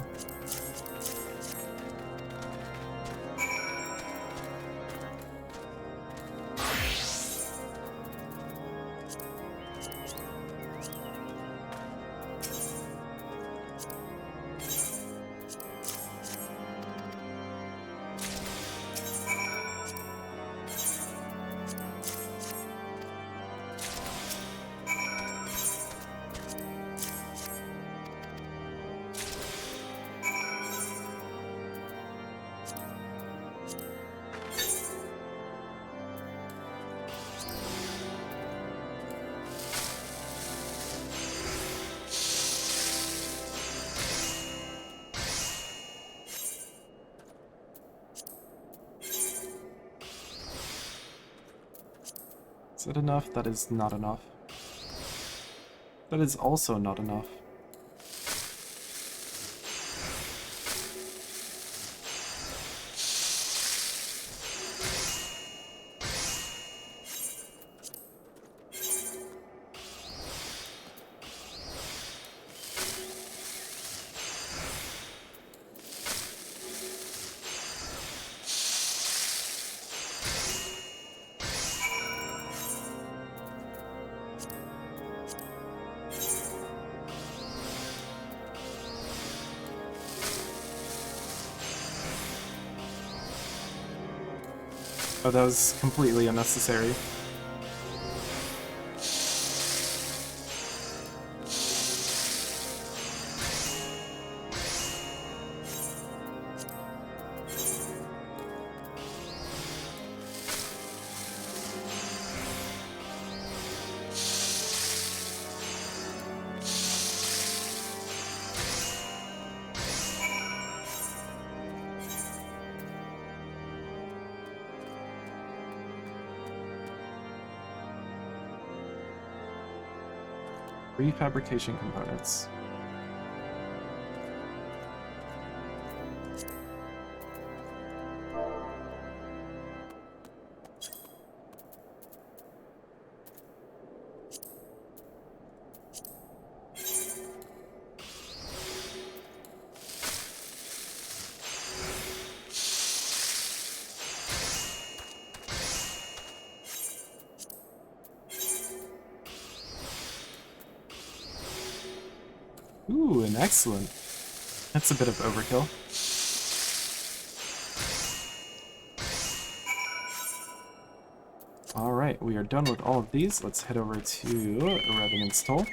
Is it enough? That is not enough. That is also not enough. Oh, that was completely unnecessary. Refabrication components. Ooh, an excellent. That's a bit of overkill. Alright, we are done with all of these. Let's head over to Revenant's Toll.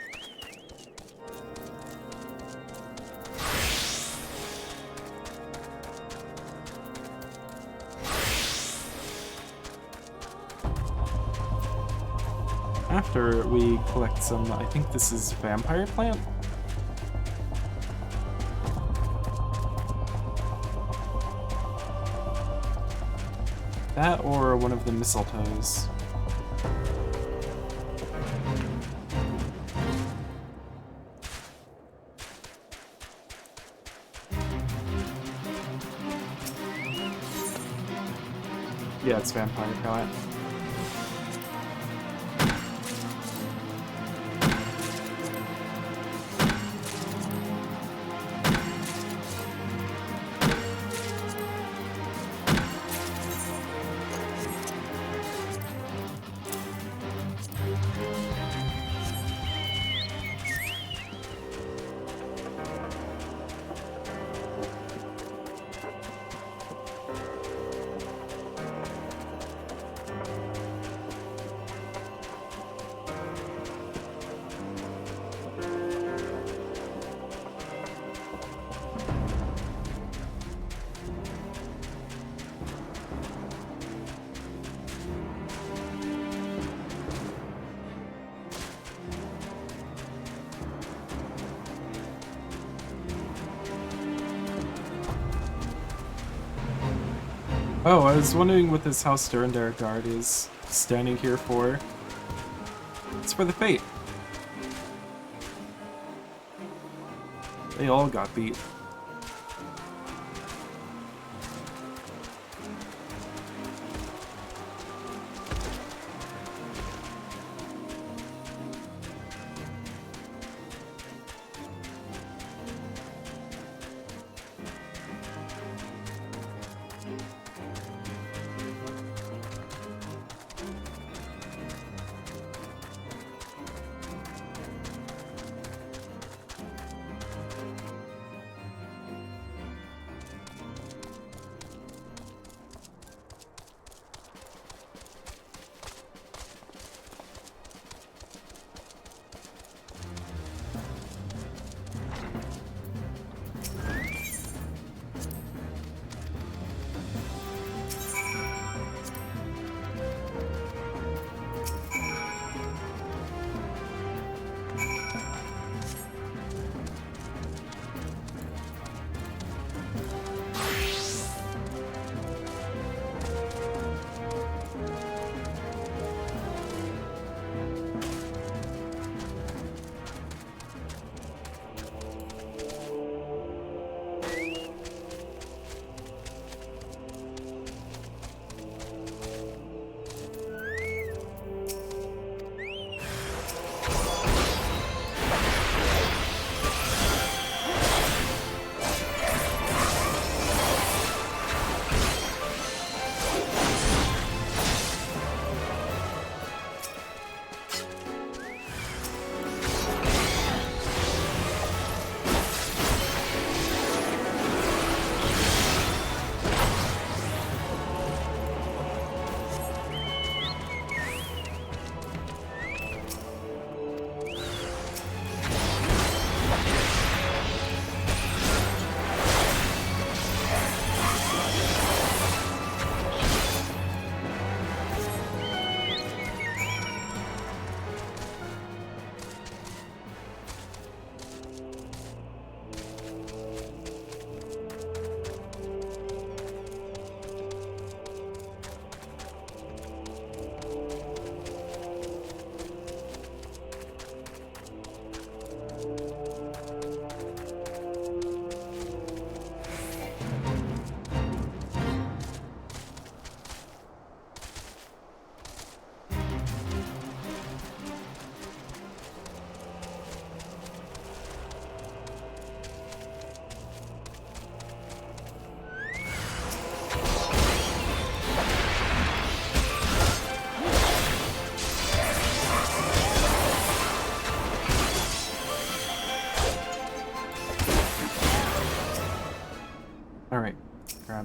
After we collect some, I think this is Vampire Plant? That or one of the mistletoes. Yeah, it's Vampire Plant. Oh, I was wondering what this House Durandare guard is standing here for. It's for the Fate. They all got beat.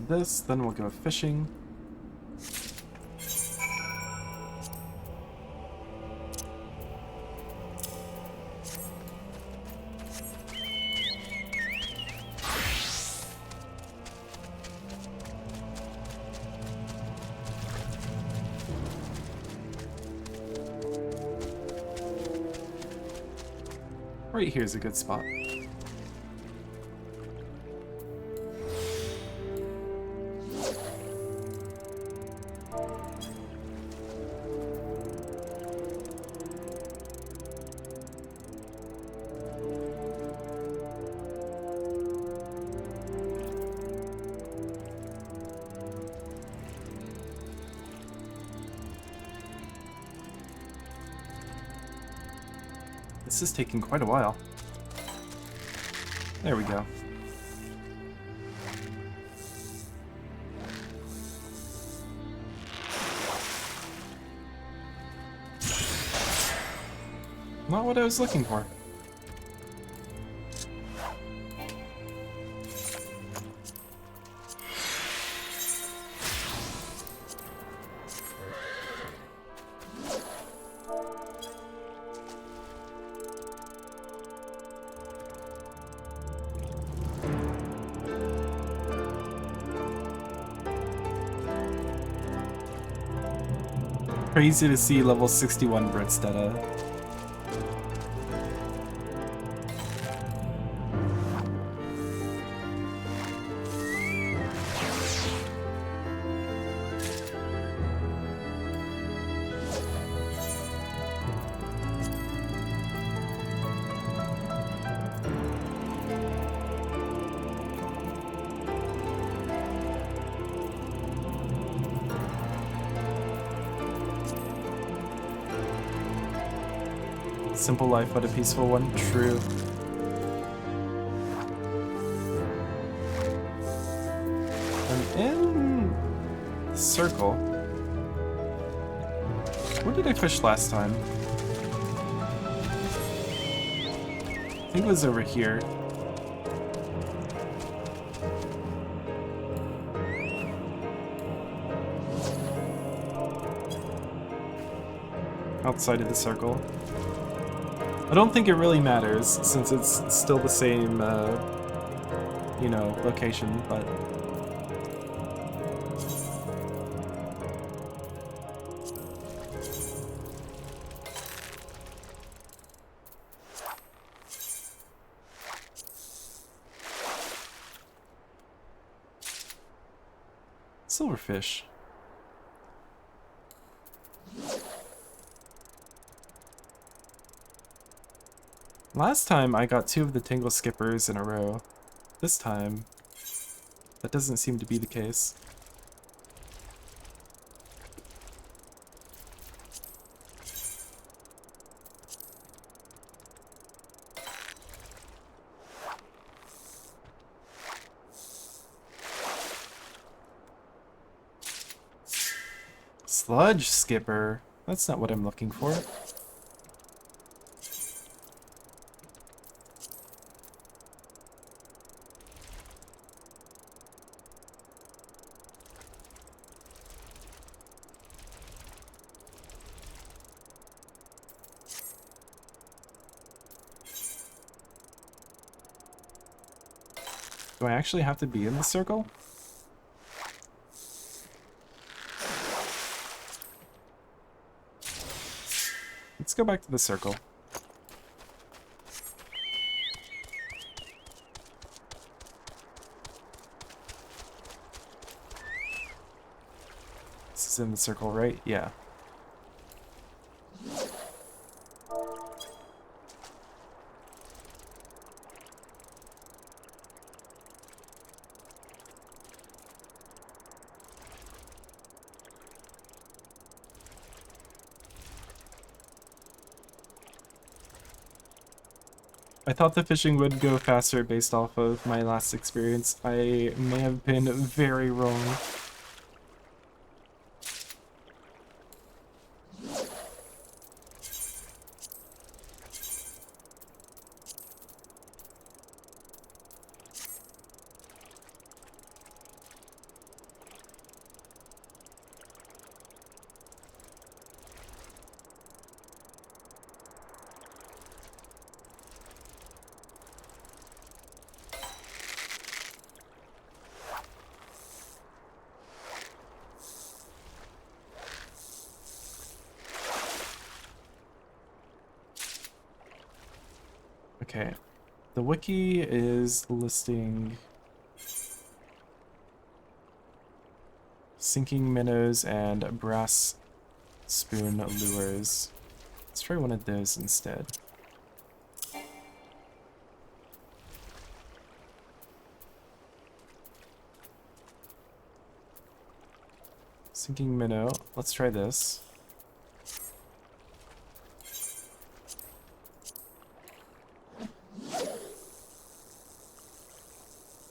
this, then we'll go fishing. Right here's a good spot. This is taking quite a while. There we go. Not what I was looking for. Crazy to see level 61 Britstetta. Simple life, but a peaceful one. True. I'm in the circle. Where did I fish last time? I think it was over here. Outside of the circle. I don't think it really matters, since it's still the same, you know, location, but... Silverfish. Last time I got 2 of the Tingle Skippers in a row. This time, that doesn't seem to be the case. Sludge Skipper. That's not what I'm looking for. Do I actually have to be in the circle? Let's go back to the circle. This is in the circle, right? Yeah. I thought the fishing would go faster based off of my last experience. I may have been very wrong. Okay. The wiki is listing sinking minnows and brass spoon lures. Let's try one of those instead. Sinking minnow. Let's try this.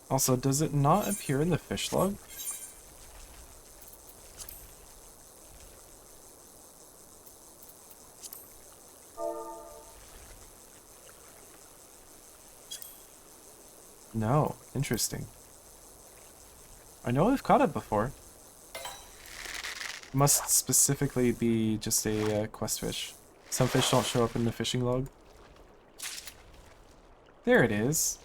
Also, does it not appear in the fish log? No. Interesting. I know I've caught it before. It must specifically be just a quest fish. Some fish don't show up in the fishing log. There it is.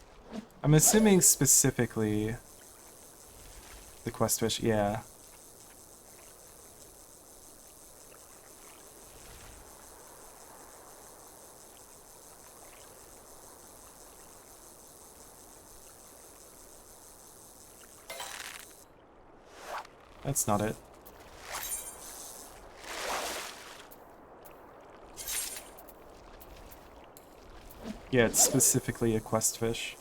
I'm assuming specifically the quest fish, yeah. That's not it. Yeah, it's specifically a quest fish.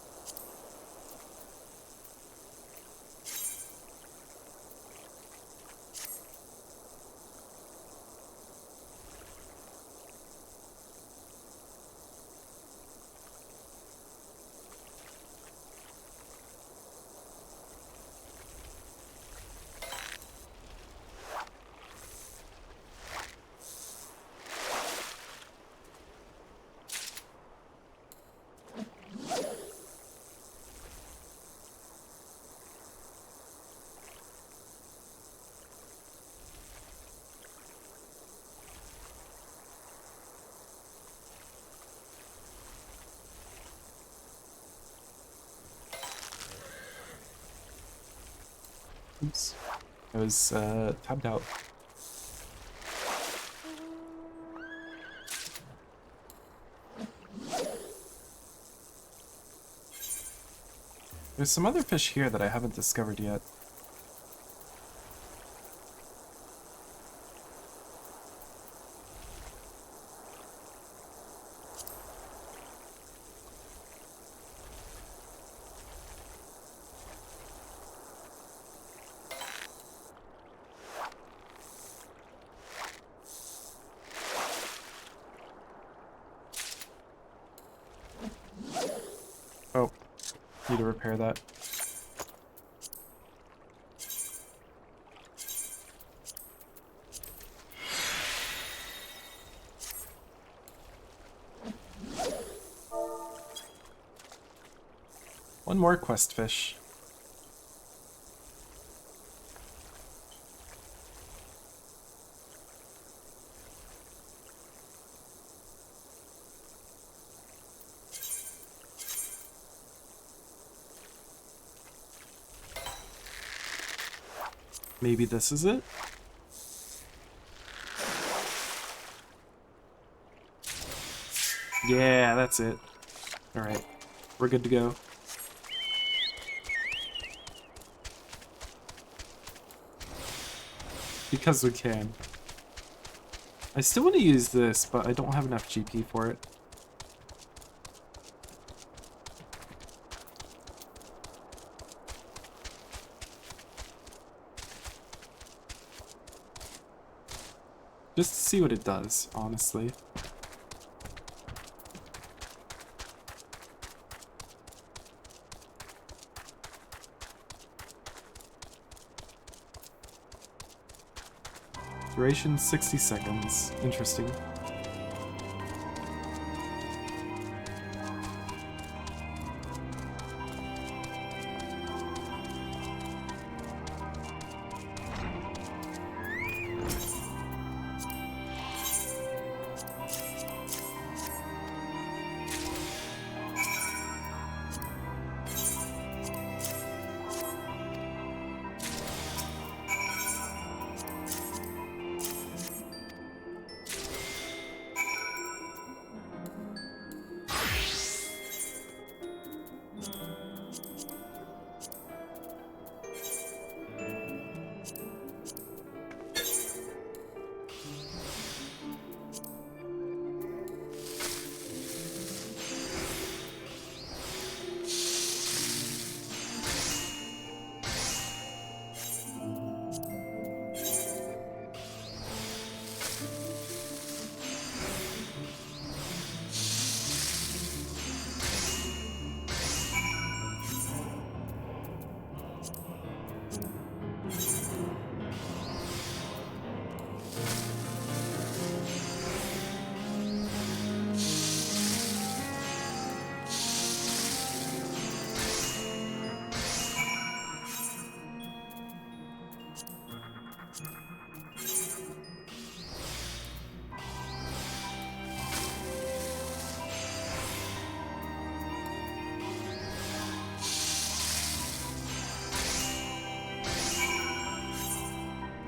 Oops. I was tabbed out. There's some other fish here that I haven't discovered yet. Oh, need to repair that. One more quest fish. Maybe this is it? Yeah, that's it. Alright, we're good to go. Because we can. I still want to use this, but I don't have enough GP for it. Just to see what it does, honestly. Duration 60 seconds. Interesting.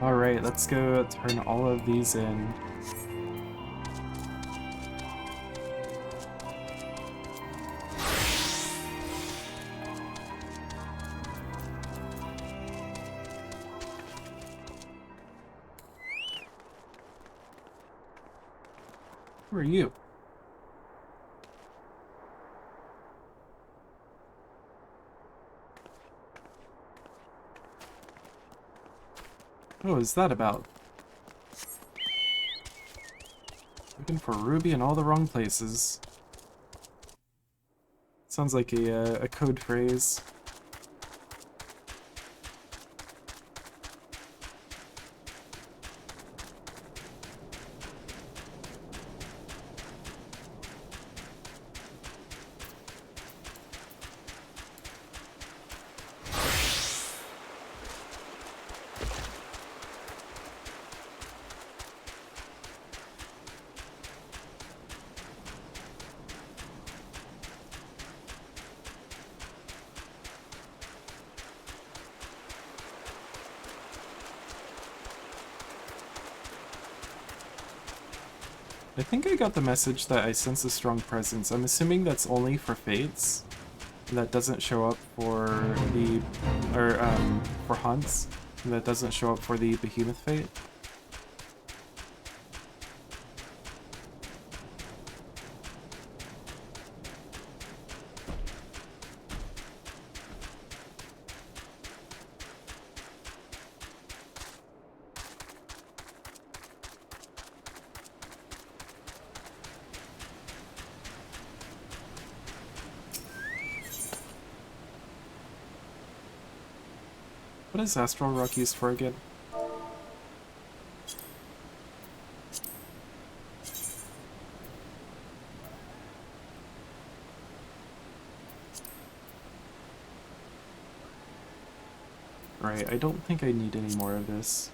Alright, let's go turn all of these in. Who are you? What is that about? Looking for Ruby in all the wrong places. Sounds like a code phrase. I think I got the message that I sense a strong presence. I'm assuming that's only for fates. And that doesn't show up for the... for hunts. And that doesn't show up for the behemoth fate. What is Astral Rock used for again? Right, I don't think I need any more of this.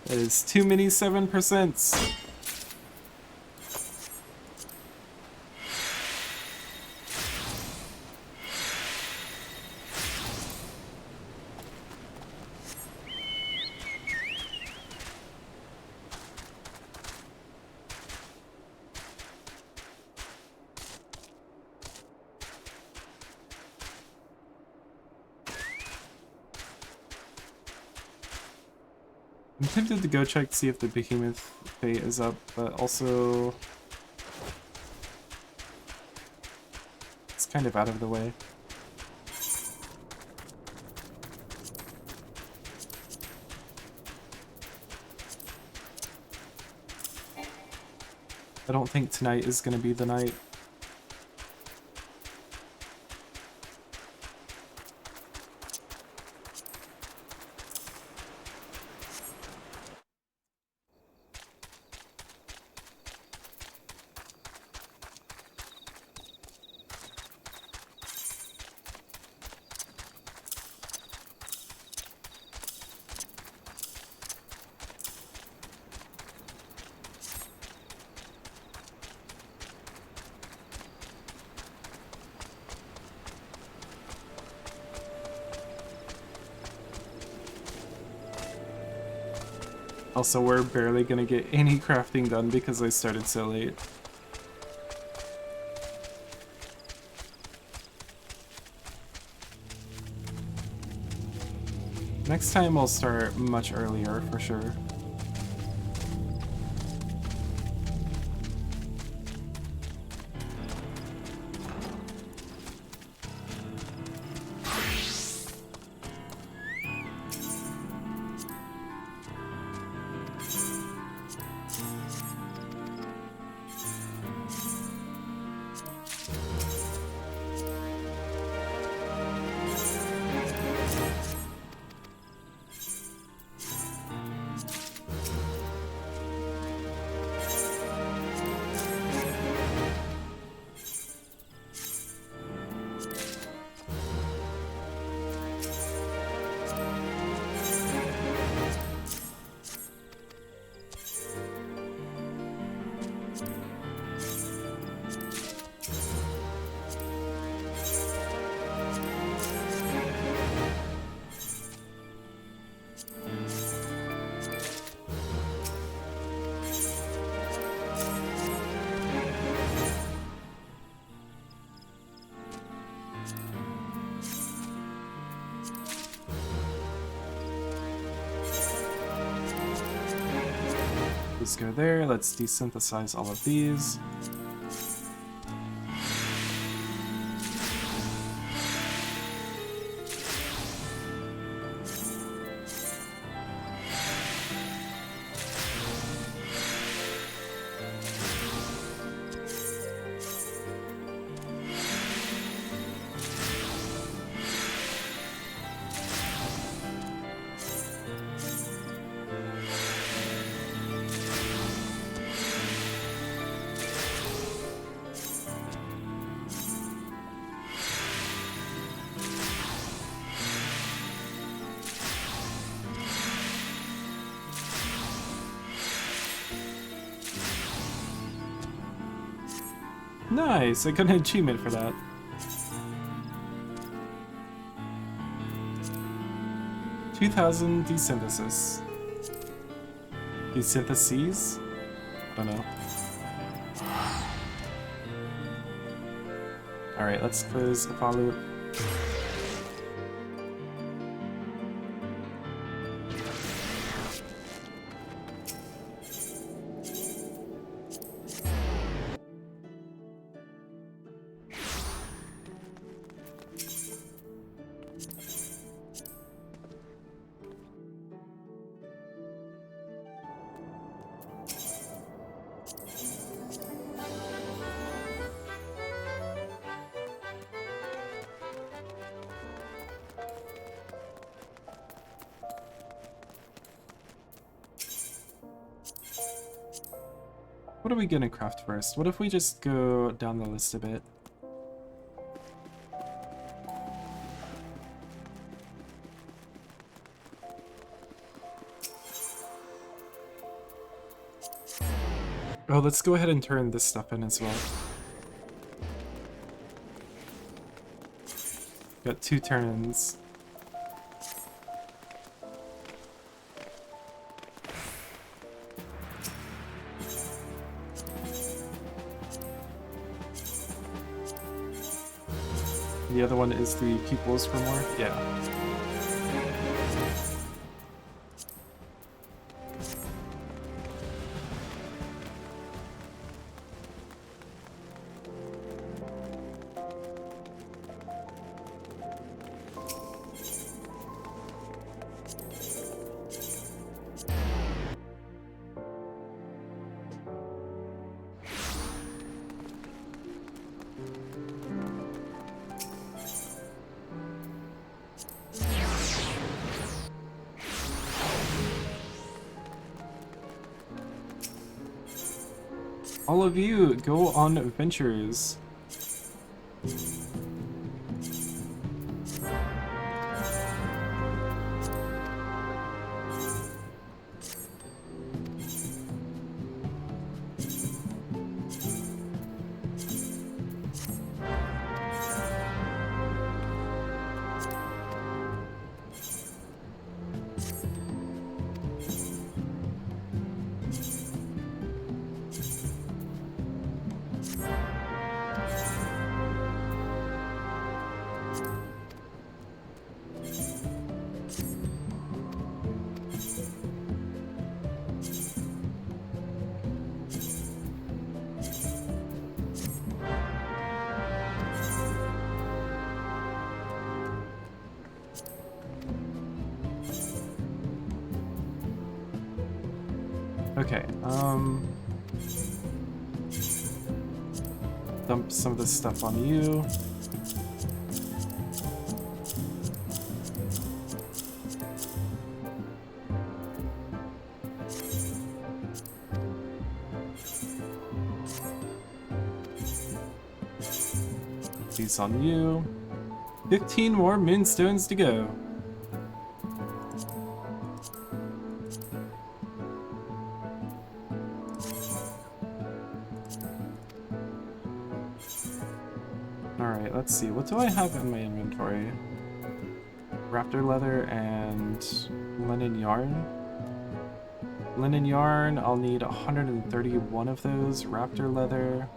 That is too many 7%. I'm tempted to go check to see if the behemoth fate is up, but also it's kind of out of the way. I don't think tonight is going to be the night. Also, we're barely gonna get any crafting done because I started so late. Next time I'll start much earlier, for sure. those go there. Let's desynthesize all of these. Nice, I got an achievement for that. $2,000 desynthesis. Desyntheses? I don't know. Alright, let's close Apollo. What are we gonna craft first? What if we just go down the list a bit? Oh, let's go ahead and turn this stuff in as well. Got 2 turns. The other one is the pupils for more? Yeah. All of you, go on adventures. Okay, dump some of this stuff on you. These on you. 15 more moonstones to go. Alright, let's see. What do I have in my inventory? Raptor leather and linen yarn. Linen yarn, I'll need 131 of those. Raptor leather.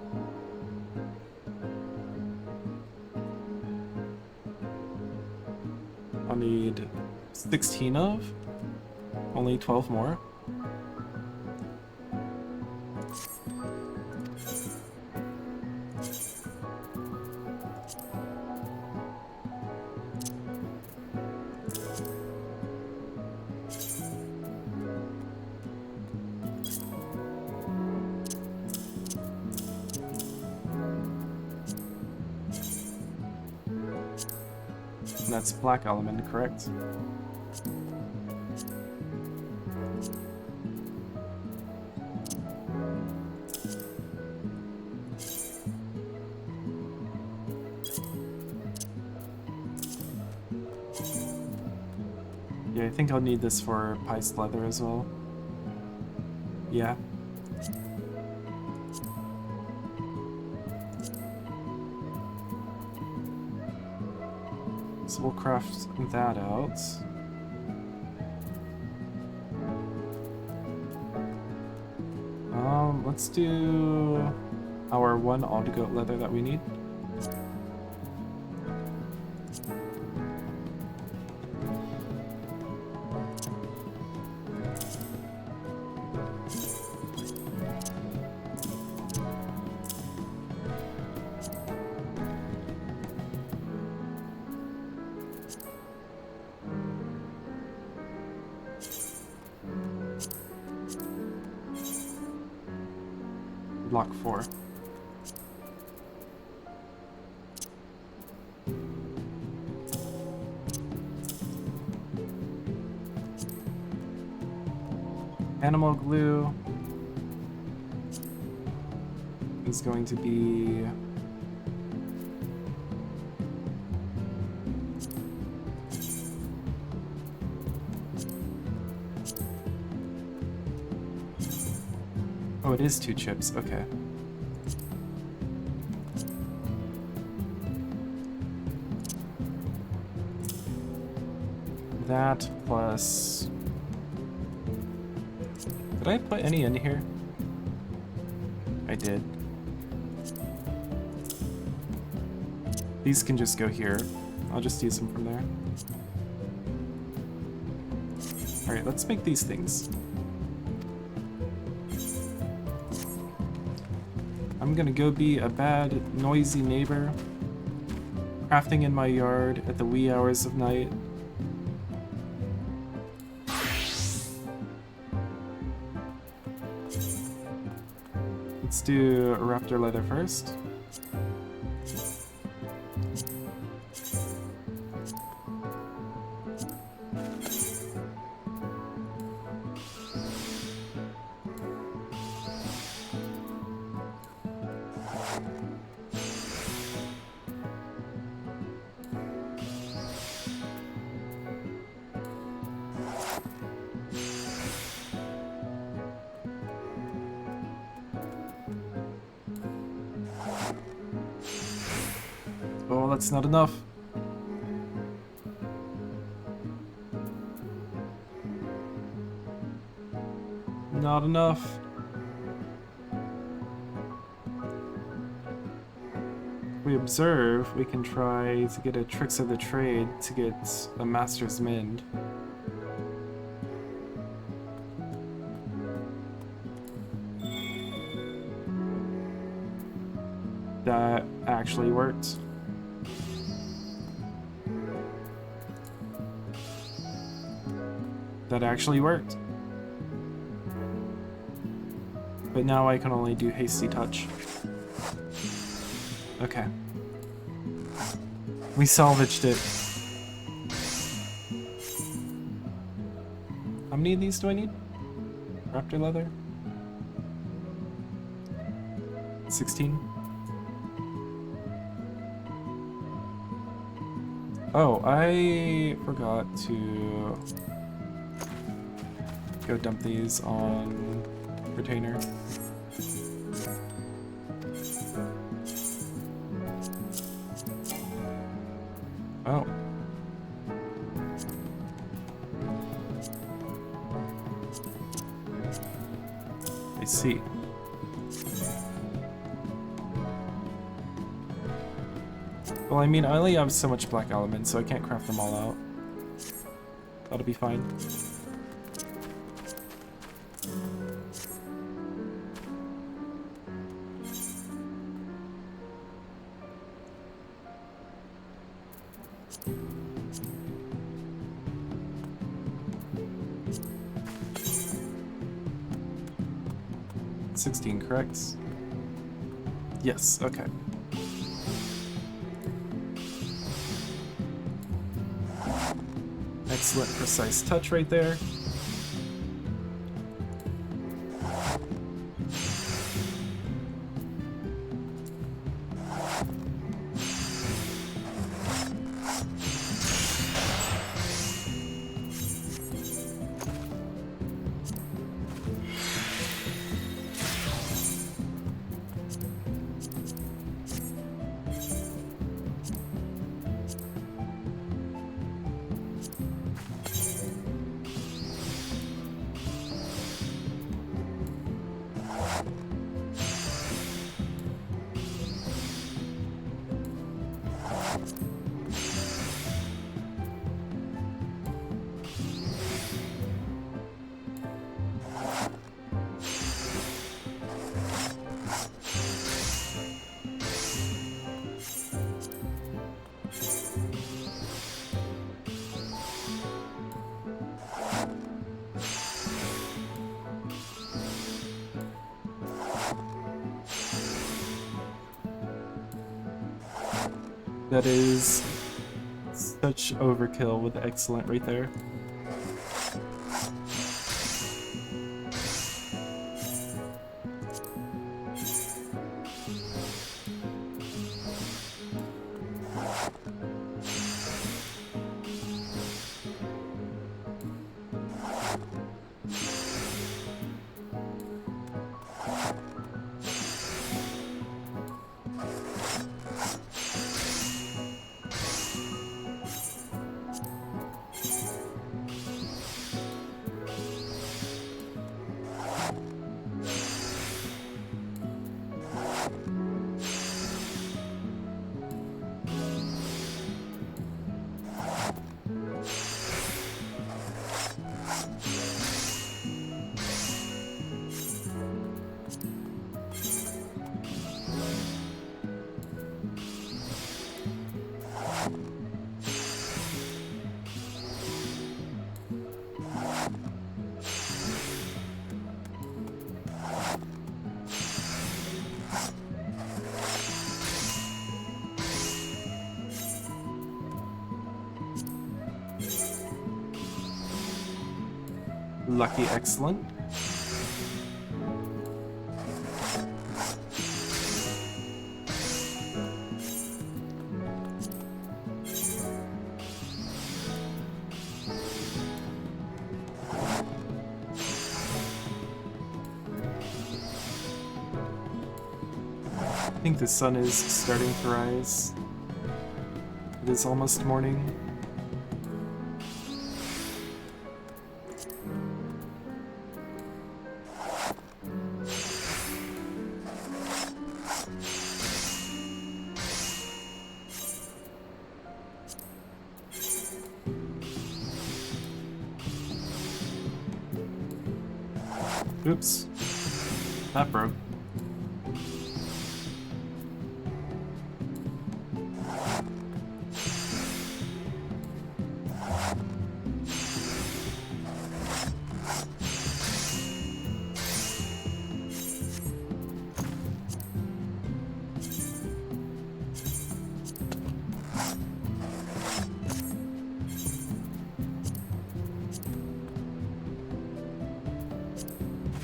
I'll need 16 of. Only 12 more. And that's black element, correct? Yeah, I think I'll need this for Pice leather as well. Yeah. So we'll craft that out. Let's do our one odd goat leather that we need. Block 4. Animal glue is going to be oh, it is 2 chips, okay. That plus... Did I put any in here? I did. These can just go here. I'll just use them from there. Alright, let's make these things. I'm gonna go be a bad, noisy neighbor, crafting in my yard at the wee hours of night. Let's do raptor leather first. Oh, that's not enough. Not enough. If we observe, we can try to get a tricks of the trade to get a master's mend. That actually worked. That actually worked. But now I can only do hasty touch. Okay. We salvaged it. How many of these do I need? Raptor leather? 16? Oh, I forgot to go dump these on retainer. Oh. I see. Well, I mean, I only have so much black element, so I can't craft them all out. That'll be fine. $16, correct? Yes, okay. excellent precise touch right there. That is such overkill with excellent right there. Lucky excellent. I think the sun is starting to rise. It is almost morning. Oops. That broke.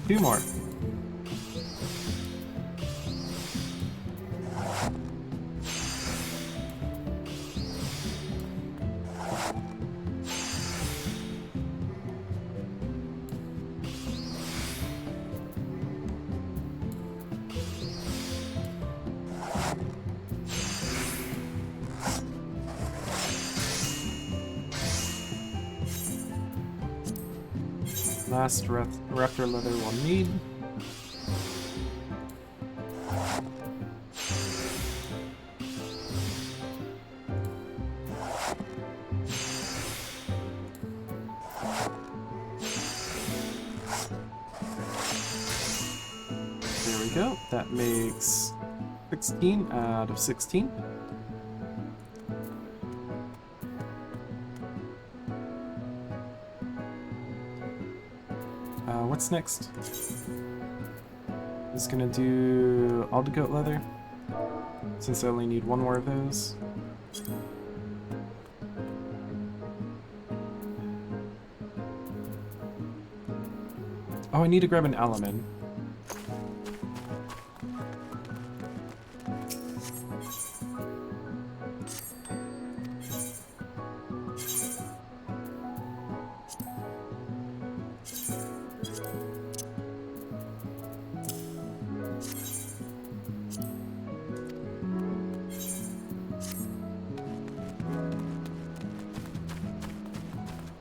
Two more. Last raptor leather we'll need. There we go. That makes 16 out of 16. What's next? Just gonna do all the goat leather, since I only need one more of those. Oh, I need to grab an alumine.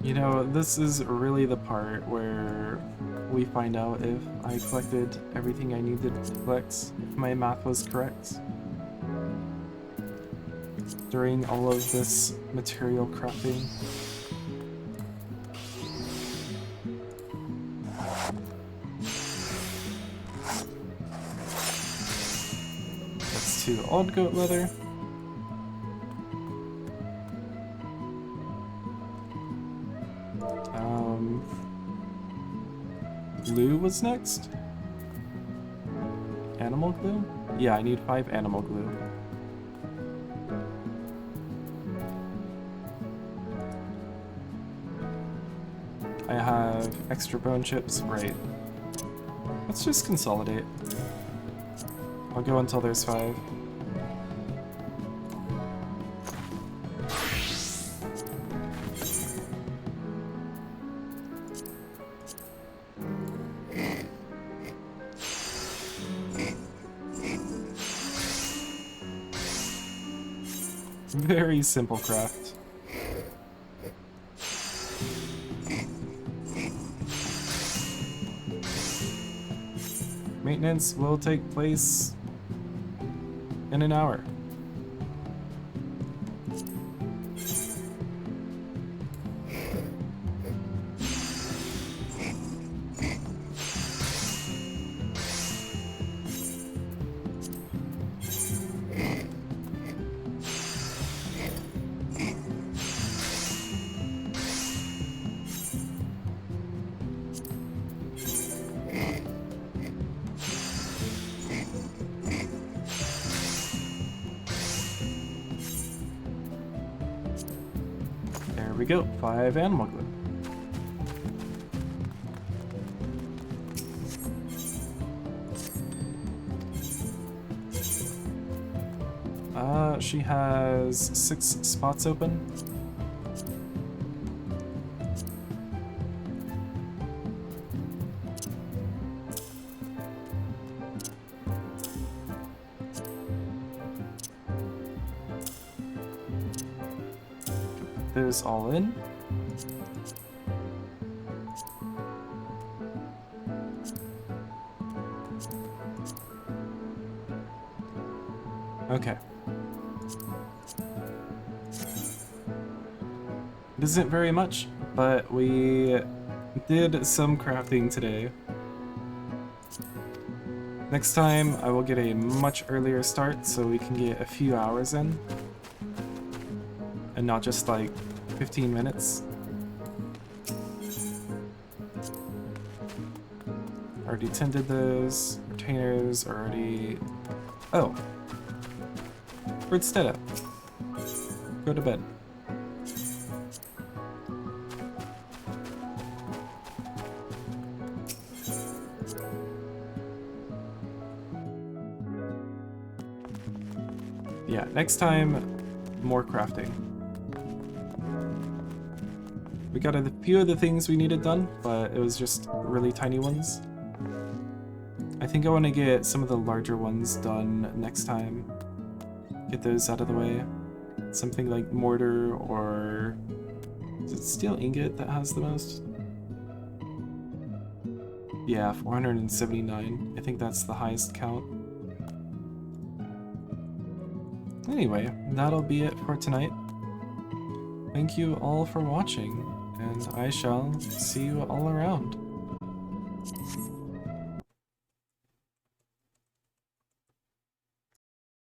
You know, this is really the part where we find out if I collected everything I needed to collect, if my math was correct. During all of this material crafting. That's 2 old goat leather. Glue was next? Animal glue? Yeah, I need 5 animal glue. I have extra bone chips, right. Let's just consolidate. I'll go until there's 5. Very simple craft. Maintenance will take place in an hour. There we go, 5 animal glue. She has 6 spots open. Those all in. Okay. It isn't very much, but we did some crafting today. Next time I will get a much earlier start so we can get a few hours in. And not just like 15 minutes. Already tended those. Retainers already... Oh. Where'd Stead at? Go to bed. Yeah, next time, more crafting. We got a few of the things we needed done, but it was just really tiny ones. I think I want to get some of the larger ones done next time. Get those out of the way. Something like mortar or... Is it steel ingot that has the most? Yeah, 479. I think that's the highest count. Anyway, that'll be it for tonight. Thank you all for watching, and I shall see you all around.